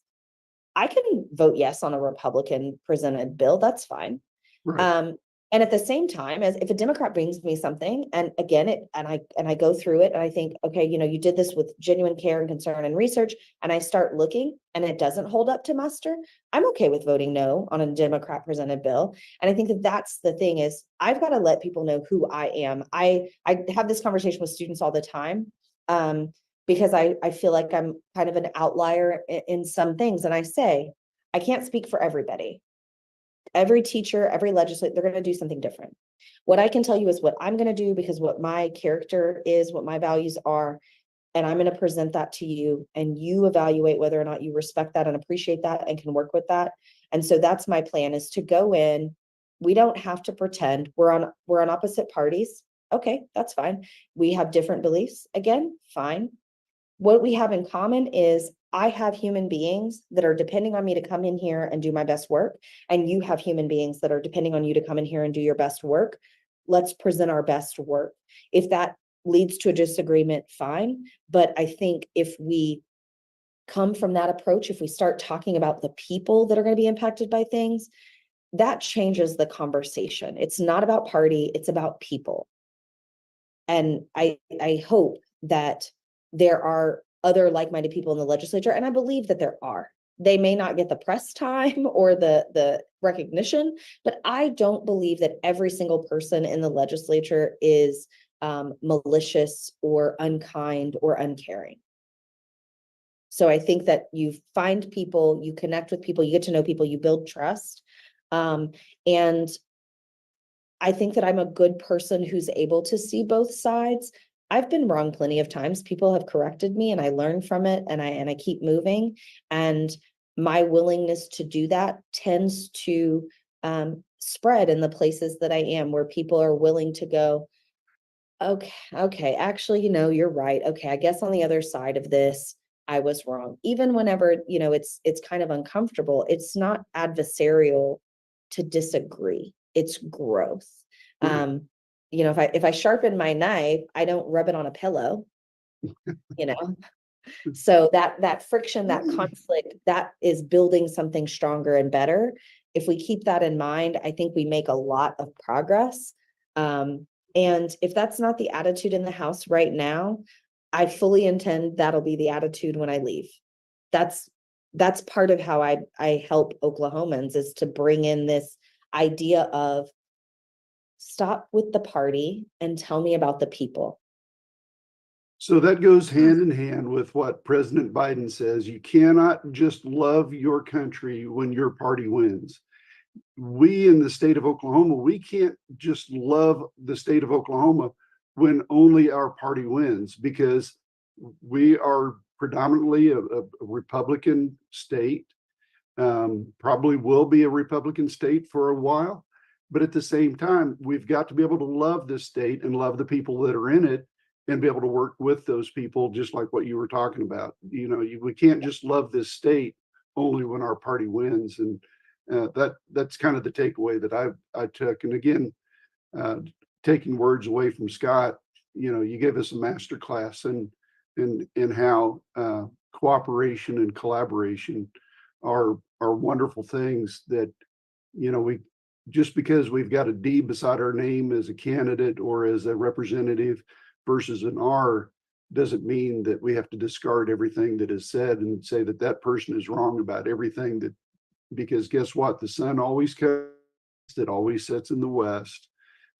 I can vote yes on a Republican presented bill. That's fine. Right. And at the same time, as if a Democrat brings me something, and again, I go through it and I think, okay, you did this with genuine care and concern and research, and I start looking and it doesn't hold up to muster, I'm okay with voting no on a Democrat presented bill. And I think that that's the thing is I've got to let people know who I am. I have this conversation with students all the time because I feel like I'm kind of an outlier in some things. And I say, I can't speak for everybody. Every teacher, every legislator, they're going to do something different. What I can tell you is what I'm going to do because what my character is, what my values are, and I'm going to present that to you and you evaluate whether or not you respect that and appreciate that and can work with that. And so that's my plan is to go in. We don't have to pretend we're on opposite parties. Okay, that's fine. We have different beliefs. Again, fine. What we have in common is I have human beings that are depending on me to come in here and do my best work. And you have human beings that are depending on you to come in here and do your best work. Let's present our best work. If that leads to a disagreement, fine. But I think if we come from that approach, if we start talking about the people that are going to be impacted by things, that changes the conversation. It's not about party, it's about people. And I hope that there are other like-minded people in the legislature, and I believe that there are. They may not get the press time or the recognition, but I don't believe that every single person in the legislature is malicious or unkind or uncaring. So I think that you find people, you connect with people, you get to know people, you build trust. And I think that I'm a good person who's able to see both sides. I've been wrong plenty of times. People have corrected me and I learn from it and I keep moving. And my willingness to do that tends to spread in the places that I am where people are willing to go, okay, actually, you're right. Okay, I guess on the other side of this, I was wrong. Even whenever, it's kind of uncomfortable, it's not adversarial to disagree. It's growth. Mm-hmm. If I sharpen my knife, I don't rub it on a pillow, So that friction, that conflict, that is building something stronger and better. If we keep that in mind, I think we make a lot of progress. And if that's not the attitude in the House right now, I fully intend that'll be the attitude when I leave. That's part of how I help Oklahomans is to bring in this idea of stop with the party and tell me about the people. So that goes hand in hand with what President Biden says. You cannot just love your country when your party wins. We in the state of Oklahoma, we can't just love the state of Oklahoma when only our party wins, because we are predominantly a Republican state, probably will be a Republican state for a while. But at the same time, we've got to be able to love this state and love the people that are in it and be able to work with those people, just like what you were talking about. We can't just love this state only when our party wins. And that's kind of the takeaway that I took. And again, taking words away from Scott, you gave us a master class in how cooperation and collaboration are wonderful things that, we just because we've got a D beside our name as a candidate or as a representative versus an R doesn't mean that we have to discard everything that is said and say that that person is wrong about everything because guess what? The sun always comes, it always sets in the west.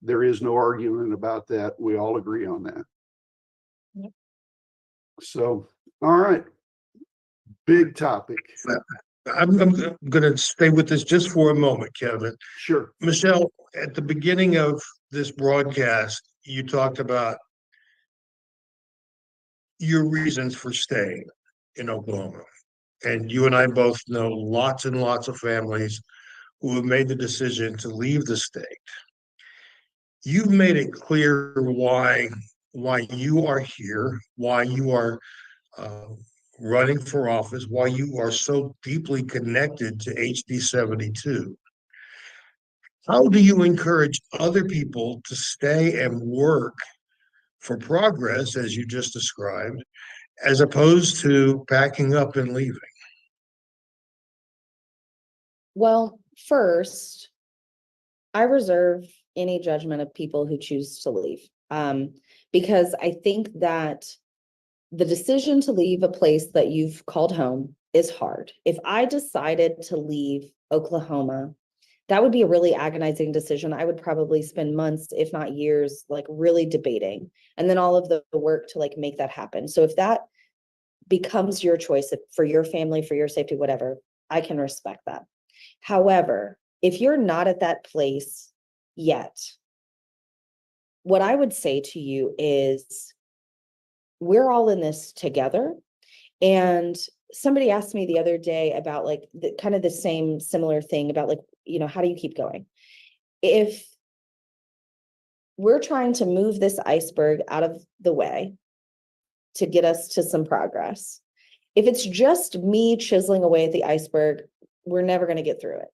There is no argument about that. We all agree on that. Yep. So, all right. Big topic. I'm going to stay with this just for a moment, Kevin. Sure. Michelle, at the beginning of this broadcast, you talked about your reasons for staying in Oklahoma. And you and I both know lots and lots of families who have made the decision to leave the state. You've made it clear why you are here, why you are running for office, why you are so deeply connected to HD-72. How do you encourage other people to stay and work for progress, as you just described, as opposed to packing up and leaving? Well, first, I reserve any judgment of people who choose to leave, because I think that the decision to leave a place that you've called home is hard. If I decided to leave Oklahoma, that would be a really agonizing decision. I would probably spend months, if not years, like really debating, and then all of the work to like make that happen. So if that becomes your choice for your family, for your safety, whatever, I can respect that. However, if you're not at that place yet, what I would say to you is we're all in this together. And somebody asked me the other day about like kind of the same similar thing about like, how do you keep going? If we're trying to move this iceberg out of the way to get us to some progress, if it's just me chiseling away at the iceberg, we're never going to get through it.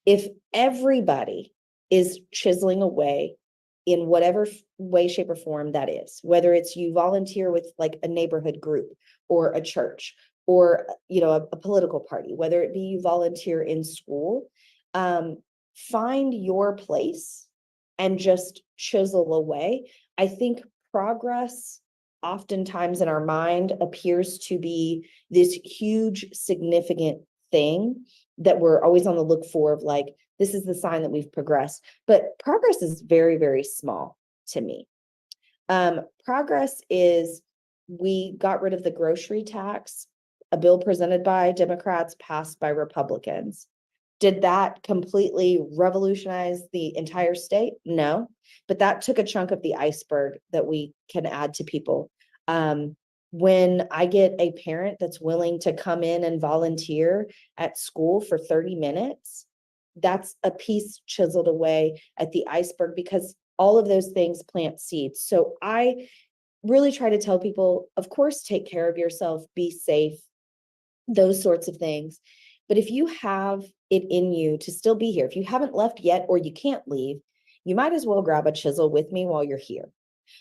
If everybody is chiseling away in whatever way, shape, or form that is, whether it's you volunteer with like a neighborhood group or a church or, a political party, whether it be you volunteer in school, find your place and just chisel away. I think progress oftentimes in our mind appears to be this huge, significant thing that we're always on the look for of like, this is the sign that we've progressed. But progress is very, very small to me. Progress is we got rid of the grocery tax, a bill presented by Democrats, passed by Republicans. Did that completely revolutionize the entire state? No, but that took a chunk of the iceberg that we can add to people. When I get a parent that's willing to come in and volunteer at school for 30 minutes, that's a piece chiseled away at the iceberg because all of those things plant seeds. So I really try to tell people, of course, take care of yourself, be safe, those sorts of things. But if you have it in you to still be here, if you haven't left yet or you can't leave, you might as well grab a chisel with me while you're here.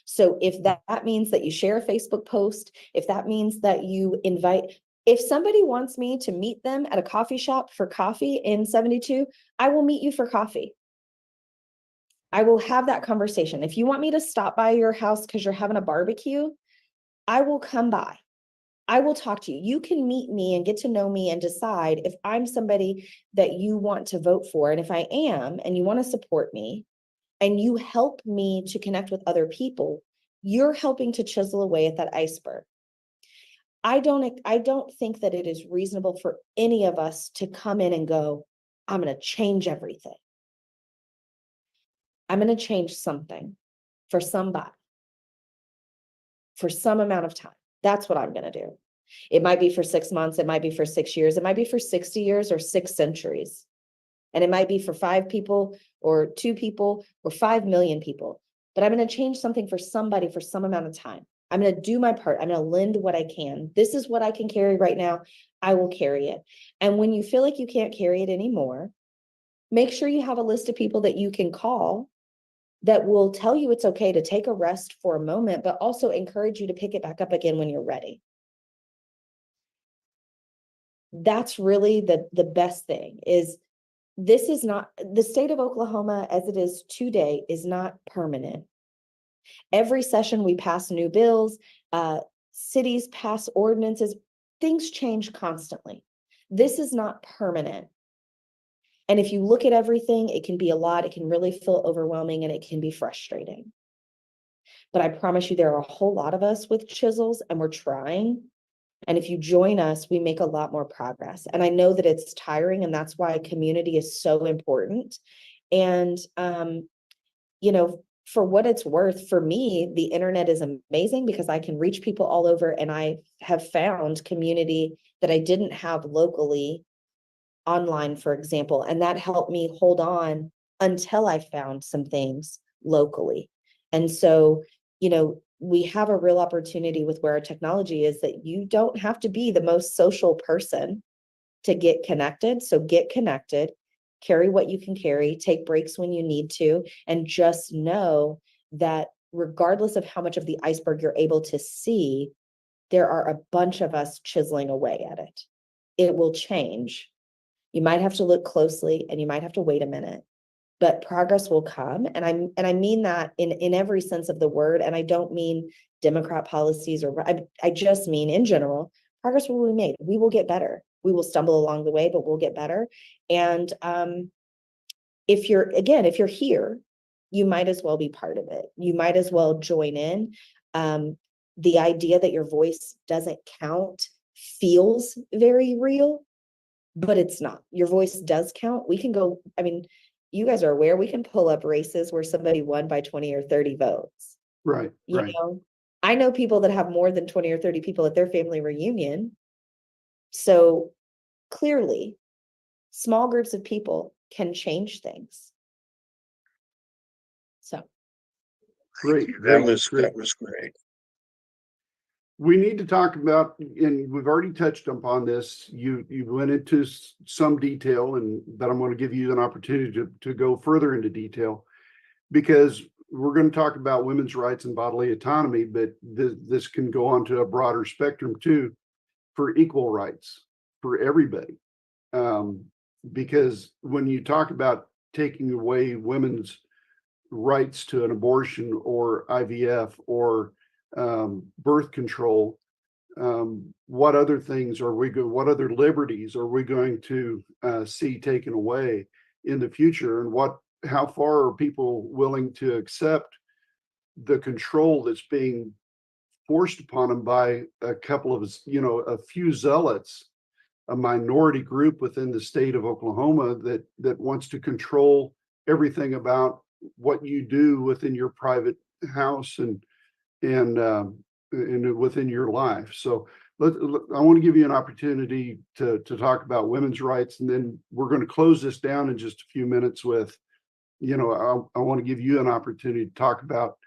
So if that means that you share a Facebook post, if that means that you invite, if somebody wants me to meet them at a coffee shop for coffee in 72, I will meet you for coffee. I will have that conversation. If you want me to stop by your house because you're having a barbecue, I will come by. I will talk to you. You can meet me and get to know me and decide if I'm somebody that you want to vote for. And if I am, and you want to support me, and you help me to connect with other people, you're helping to chisel away at that iceberg. I don't think that it is reasonable for any of us to come in and go, I'm going to change everything. I'm going to change something for somebody for some amount of time. That's what I'm going to do. It might be for 6 months. It might be for 6 years. It might be for 60 years or 6 centuries. And it might be for 5 people or 2 people or 5 million people. But I'm going to change something for somebody for some amount of time. I'm going to do my part. I'm going to lend what I can. This is what I can carry right now. I will carry it. And when you feel like you can't carry it anymore, make sure you have a list of people that you can call that will tell you it's okay to take a rest for a moment, but also encourage you to pick it back up again when you're ready. That's really the best thing. Is this is not, the state of Oklahoma as it is today is not permanent. Every session we pass new bills, cities pass ordinances, things change constantly. This is not permanent. And if you look at everything, it can be a lot. It can really feel overwhelming and it can be frustrating. But I promise you, there are a whole lot of us with chisels and we're trying. And if you join us, we make a lot more progress. And I know that it's tiring, and that's why community is so important. And, you know, for what it's worth, for me, the internet is amazing because I can reach people all over, and I have found community that I didn't have locally online, for example, and that helped me hold on until I found some things locally. And so, you know, we have a real opportunity with where our technology is that you don't have to be the most social person to get connected. So get connected, carry what you can carry, take breaks when you need to, and just know that regardless of how much of the iceberg you're able to see, there are a bunch of us chiseling away at it. It will change. You might have to look closely and you might have to wait a minute, but progress will come. And I mean that in every sense of the word. And I don't mean Democrat policies, or I just mean in general, progress will be made. We will get better. We will stumble along the way, but we'll get better. And if you're here, you might as well be part of it. You might as well join in. The idea that your voice doesn't count feels very real, but it's not. Your voice does count. We can go, I mean, you guys are aware, we can pull up races where somebody won by 20 or 30 votes. Right. You know, I know people that have more than 20 or 30 people at their family reunion. So clearly, small groups of people can change things. So. Great. That was great. We need to talk about, and we've already touched upon this. You went into some detail, but I'm going to give you an opportunity to go further into detail, because we're going to talk about women's rights and bodily autonomy, but this can go on to a broader spectrum too, for equal rights for everybody. Because when you talk about taking away women's rights to an abortion or IVF or birth control, what other things what other liberties are we going to see taken away in the future, and how far are people willing to accept the control that's being forced upon them by a couple of, a few zealots, a minority group within the state of Oklahoma that wants to control everything about what you do within your private house and within your life. So I want to give you an opportunity to talk about women's rights, and then we're going to close this down in just a few minutes with, I want to give you an opportunity to talk about,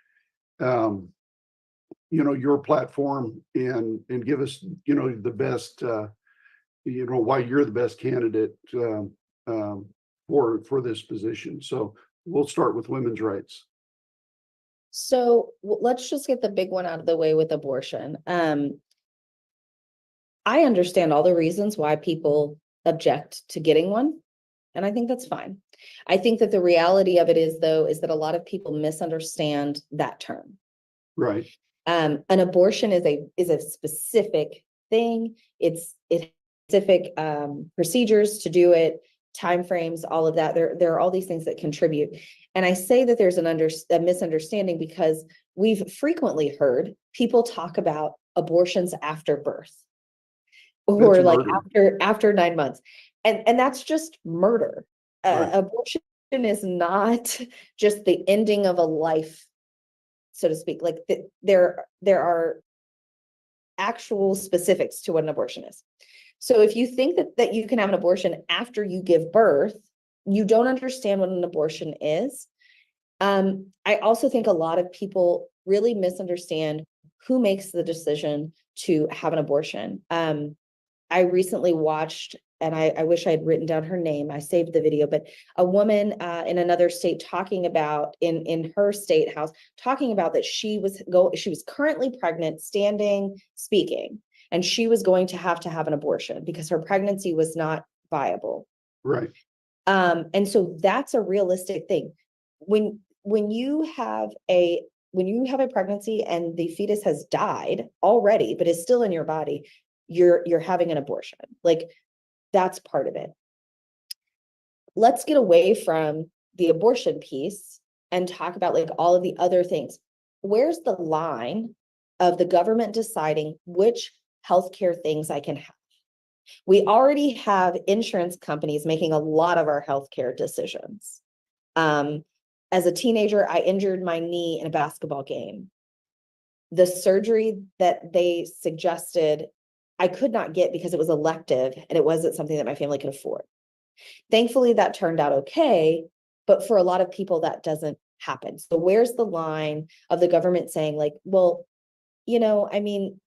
your platform and give us, the best, why you're the best candidate for this position. So we'll start with women's rights. So let's just get the big one out of the way with abortion. I understand all the reasons why people object to getting one, and I think that's fine. I think that the reality of it is that a lot of people misunderstand that term. Right. An abortion is a specific thing. It's specific procedures to do it, timeframes, all of that. There are all these things that contribute. And I say that there's a misunderstanding because we've frequently heard people talk about abortions after birth, or like after 9 months. And that's just murder. Right. Abortion is not just the ending of a life, so to speak. Like there are actual specifics to what an abortion is. So if you think that you can have an abortion after you give birth, you don't understand what an abortion is. I also think a lot of people really misunderstand who makes the decision to have an abortion. I recently watched, and I wish I had written down her name. I saved the video, but a woman in another state talking about in her state house, talking about that she was currently pregnant, standing, speaking, and she was going to have an abortion because her pregnancy was not viable. Right. And so that's a realistic thing. When you have a pregnancy and the fetus has died already, but is still in your body, you're having an abortion. Like, that's part of it. Let's get away from the abortion piece and talk about like all of the other things. Where's the line of the government deciding which healthcare things I can have? We already have insurance companies making a lot of our healthcare decisions. As a teenager, I injured my knee in a basketball game. The surgery that they suggested, I could not get because it was elective and it wasn't something that my family could afford. Thankfully, that turned out okay, but for a lot of people, that doesn't happen. So where's the line of the government saying like, well, I mean,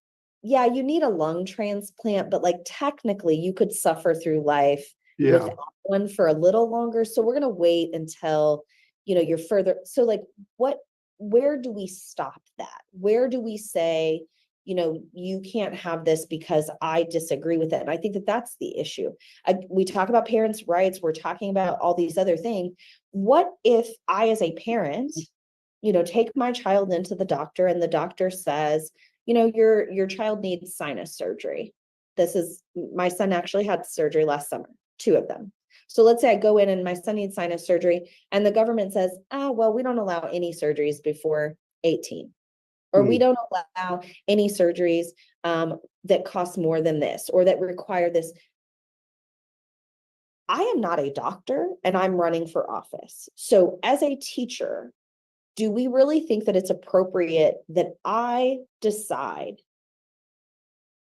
yeah, you need a lung transplant, but like technically you could suffer through life without one for a little longer. So we're going to wait until, you're further. So like, where do we stop that? Where do we say, you can't have this because I disagree with it? And I think that that's the issue. We talk about parents' rights. We're talking about all these other things. What if I, as a parent, take my child into the doctor and the doctor says, your child needs sinus surgery. My son actually had surgery last summer, 2 of them. So let's say I go in and my son needs sinus surgery and the government says, well, we don't allow any surgeries before 18, or we don't allow any surgeries that cost more than this or that require this. I am not a doctor and I'm running for office. So as a teacher, do we really think that it's appropriate that I decide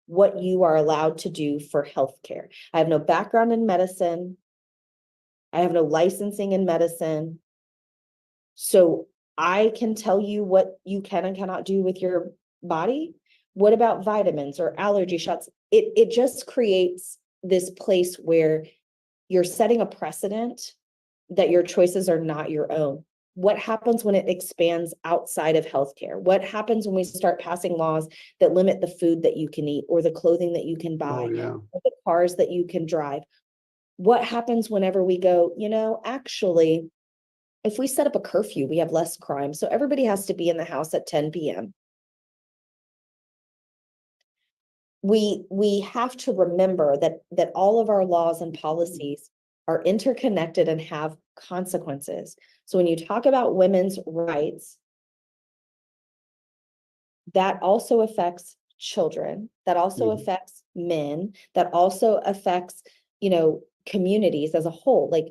what you are allowed to do for healthcare? I have no background in medicine. I have no licensing in medicine. So I can tell you what you can and cannot do with your body. What about vitamins or allergy shots? It just creates this place where you're setting a precedent that your choices are not your own. What happens when it expands outside of healthcare? What happens when we start passing laws that limit the food that you can eat or the clothing that you can buy, or the cars that you can drive? What happens whenever we go, actually, if we set up a curfew, we have less crime. So everybody has to be in the house at 10 p.m. We have to remember that all of our laws and policies are interconnected and have consequences. So when you talk about women's rights, that also affects children, that also affects men, that also affects, communities as a whole. Like,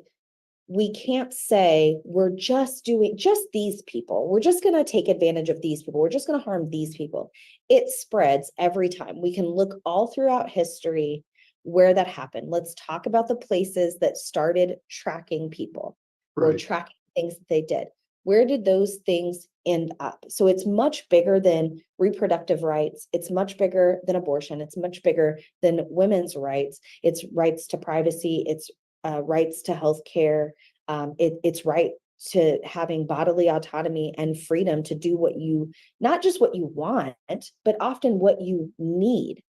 we can't say we're just doing just these people. We're just going to take advantage of these people. We're just going to harm these people. It spreads every time. We can look all throughout history where that happened. Let's talk about the places that started tracking people or tracking things that they did. Where did those things end up? So it's much bigger than reproductive rights. It's much bigger than abortion. It's much bigger than women's rights. It's rights to privacy. It's rights to healthcare. It's right to having bodily autonomy and freedom to do not just what you want, but often what you need.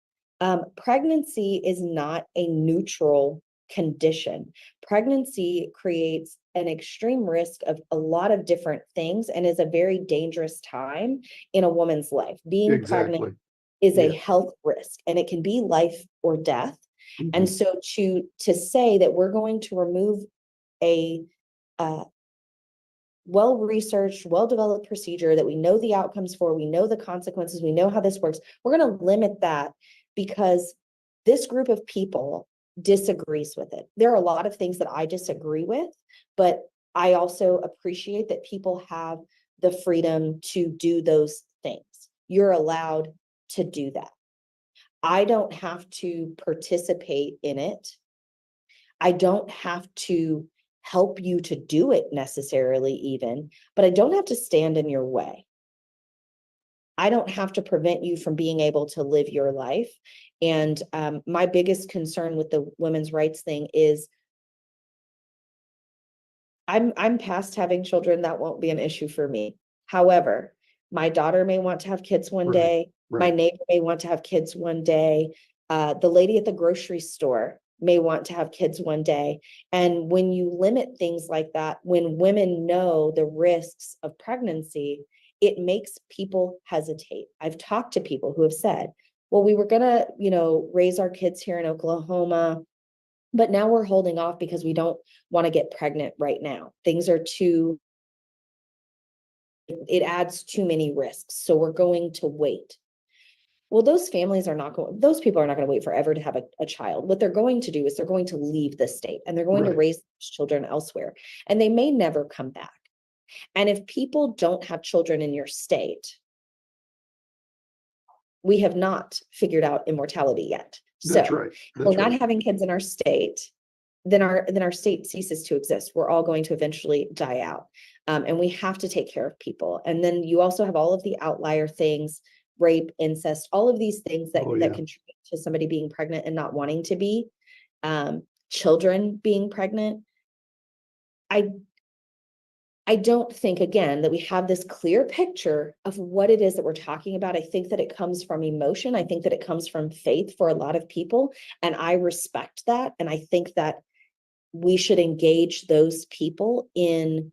Pregnancy is not a neutral condition. Pregnancy creates an extreme risk of a lot of different things and is a very dangerous time in a woman's life. Being pregnant is a health risk, and it can be life or death. And so to say that we're going to remove a well-researched, well-developed procedure that we know the outcomes for, we know the consequences, we know how this works, we're going to limit that because this group of people disagrees with it. There are a lot of things that I disagree with, but I also appreciate that people have the freedom to do those things. You're allowed to do that. I don't have to participate in it. I don't have to help you to do it necessarily even, but I don't have to stand in your way. I don't have to prevent you from being able to live your life. And my biggest concern with the women's rights thing is I'm past having children. That won't be an issue for me. However, my daughter may want to have kids one day. My neighbor may want to have kids one day. The lady at the grocery store may want to have kids one day. And when you limit things like that, when women know the risks of pregnancy, it makes people hesitate. I've talked to people who have said, well, we were going to, raise our kids here in Oklahoma, but now we're holding off because we don't want to get pregnant right now. Things are it adds too many risks. So we're going to wait. Well, those people are not going to wait forever to have a child. What they're going to do is they're going to leave the state and they're going to raise children elsewhere, and they may never come back. And if people don't have children in your state, we have not figured out immortality yet. That's right. If we're not having kids in our state, then our state ceases to exist. We're all going to eventually die out. And we have to take care of people. And then you also have all of the outlier things, rape, incest, all of these things that contribute to somebody being pregnant and not wanting to be, children being pregnant. I don't think, again, that we have this clear picture of what it is that we're talking about. I think that it comes from emotion. I think that it comes from faith for a lot of people. And I respect that. And I think that we should engage those people in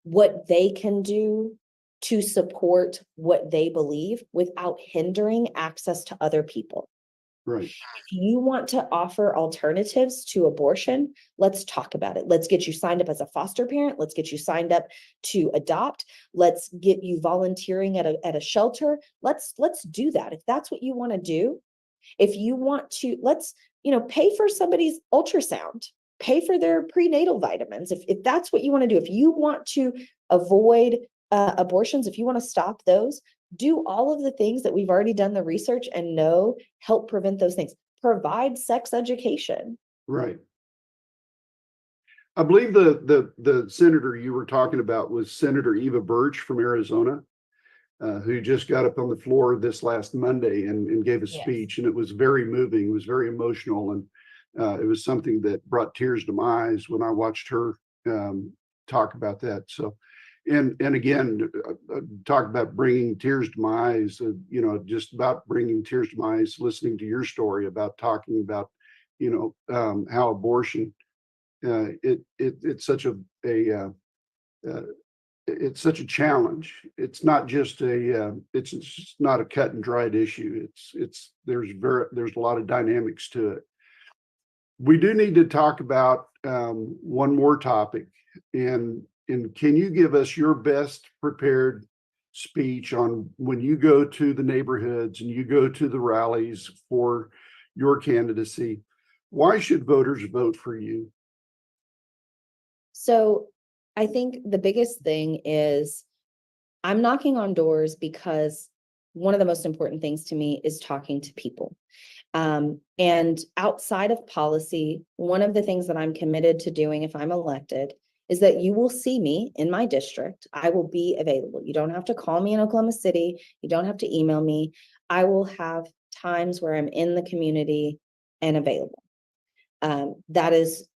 what they can do to support what they believe without hindering access to other people. Right. If you want to offer alternatives to abortion, let's talk about it. Let's get you signed up as a foster parent. Let's get you signed up to adopt. Let's get you volunteering at a shelter. Let's do that. If that's what you want to do, if you want to, let's, pay for somebody's ultrasound, pay for their prenatal vitamins. If that's what you want to do, if you want to avoid abortions, if you want to stop those, do all of the things that we've already done the research and know help prevent those things. Provide sex education. Right. I believe the senator you were talking about was Senator Eva Birch from Arizona, who just got up on the floor this last Monday and gave a speech, and it was very moving. It was very emotional, and it was something that brought tears to my eyes when I watched her talk about that. So, and again, talk about bringing tears to my eyes. Just about bringing tears to my eyes. Listening to your story about talking about, how abortion, it's such it's such a challenge. It's not just it's just not a cut and dried issue. There's a lot of dynamics to it. We do need to talk about one more topic, and can you give us your best prepared speech on when you go to the neighborhoods and you go to the rallies for your candidacy? Why should voters vote for you? So I think the biggest thing is I'm knocking on doors because one of the most important things to me is talking to people. And outside of policy, one of the things that I'm committed to doing if I'm elected is that you will see me in my district. I will be available. You don't have to call me in Oklahoma City. You don't have to email me. I will have times where I'm in the community and available. That is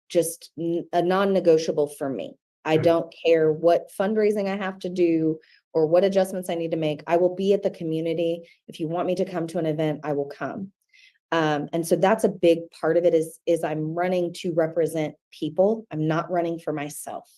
just a non-negotiable for me. I don't care what fundraising I have to do or what adjustments I need to make. I will be at the community. If you want me to come to an event, I will come. And so that's a big part of it is I'm running to represent people. I'm not running for myself.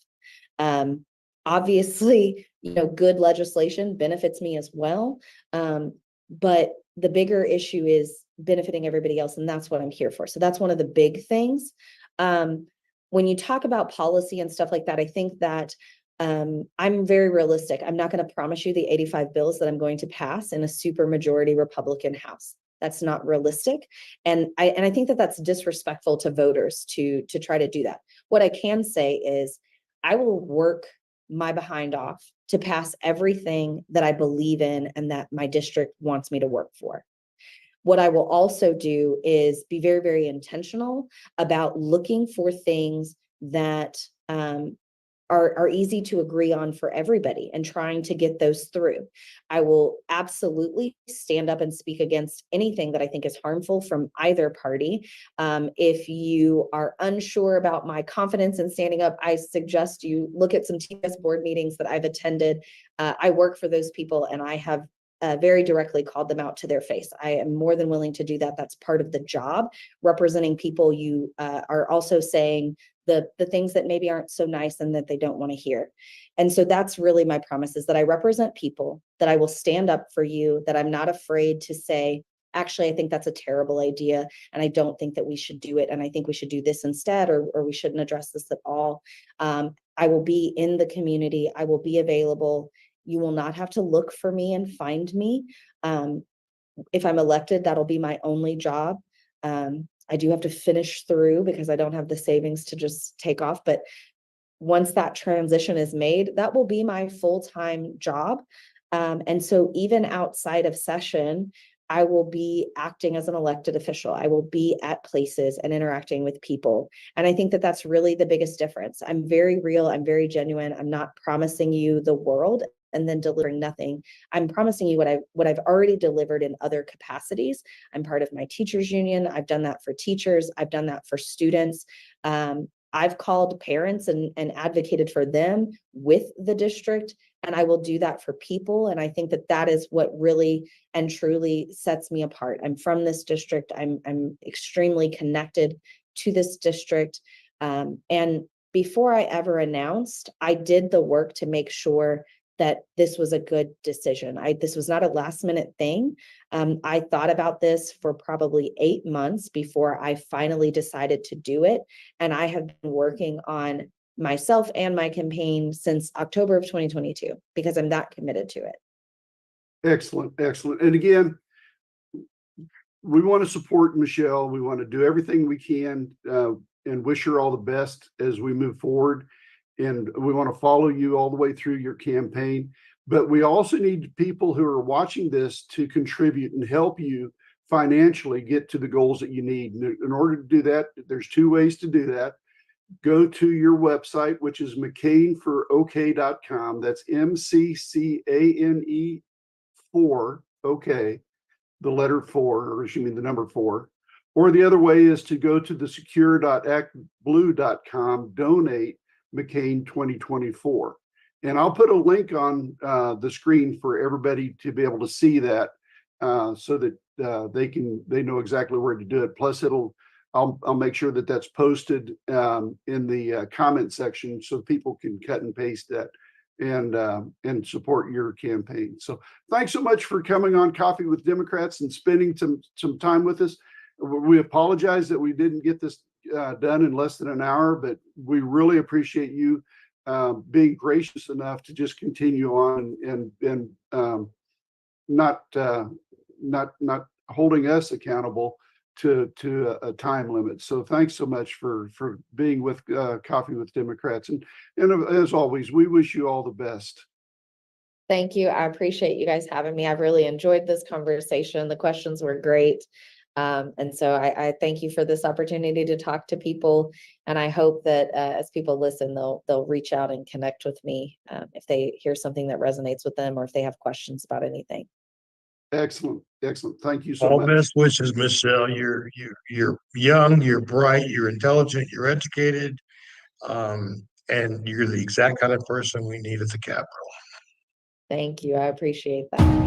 Obviously, good legislation benefits me as well. But the bigger issue is benefiting everybody else. And that's what I'm here for. So that's one of the big things. When you talk about policy and stuff like that, I think that I'm very realistic. I'm not going to promise you the 85 bills that I'm going to pass in a super majority Republican House. That's not realistic. And I think that that's disrespectful to voters to try to do that. What I can say is I will work my behind off to pass everything that I believe in and that my district wants me to work for. What I will also do is be very, very intentional about looking for things that are easy to agree on for everybody and trying to get those through. I will absolutely stand up and speak against anything that I think is harmful from either party. If you are unsure about my confidence in standing up, I suggest you look at some TPS board meetings that I've attended. I work for those people, and I have very directly called them out to their face. I am more than willing to do that. That's part of the job. Representing people, you are also saying the things that maybe aren't so nice and that they don't want to hear. And so that's really my promise, is that I represent people, that I will stand up for you, that I'm not afraid to say, actually, I think that's a terrible idea, and I don't think that we should do it, and I think we should do this instead, or we shouldn't address this at all. I will be in the community. I will be available. You will not have to look for me and find me. If I'm elected, that'll be my only job. I do have to finish through because I don't have the savings to just take off. But once that transition is made, that will be my full-time job. And so even outside of session, I will be acting as an elected official. I will be at places and interacting with people. And I think that that's really the biggest difference. I'm very real. I'm very genuine. I'm not promising you the world and then delivering nothing. I'm promising you what I've already delivered in other capacities. I'm part of my teachers union. I've done that for teachers. I've done that for students. I've called parents and advocated for them with the district, and I will do that for people. And I think that that is what really and truly sets me apart. I'm from this district. I'm extremely connected to this district. And before I ever announced, I did the work to make sure that this was a good decision. This was not a last minute thing. I thought about this for probably 8 months before I finally decided to do it. And I have been working on myself and my campaign since October of 2022, because I'm that committed to it. Excellent, excellent. And again, we want to support Michelle. We want to do everything we can and wish her all the best as we move forward. And we want to follow you all the way through your campaign. But we also need people who are watching this to contribute and help you financially get to the goals that you need. In order to do that, there's 2 ways to do that. Go to your website, which is McCaneforok.com. That's MCCANE 4, okay, the letter 4, or you mean the number 4. Or the other way is to go to the secure.actblue.com, donate McCane 2024. And I'll put a link on the screen for everybody to be able to see that so that they know exactly where to do it. Plus I'll make sure that that's posted in the comment section so people can cut and paste that and support your campaign. So thanks so much for coming on Coffee with Democrats and spending some time with us. We apologize that we didn't get this done in less than an hour, but we really appreciate you being gracious enough to just continue on and not holding us accountable to a time limit. So thanks so much for being with Coffee with Democrats. And as always, we wish you all the best. Thank you. I appreciate you guys having me. I've really enjoyed this conversation. The questions were great. And so I thank you for this opportunity to talk to people. And I hope that as people listen, they'll reach out and connect with me if they hear something that resonates with them or if they have questions about anything. Excellent. Excellent. Thank you so All much. best wishes, Michelle. You're young, you're bright, you're intelligent, you're educated, and you're the exact kind of person we need at the Capitol. Thank you. I appreciate that.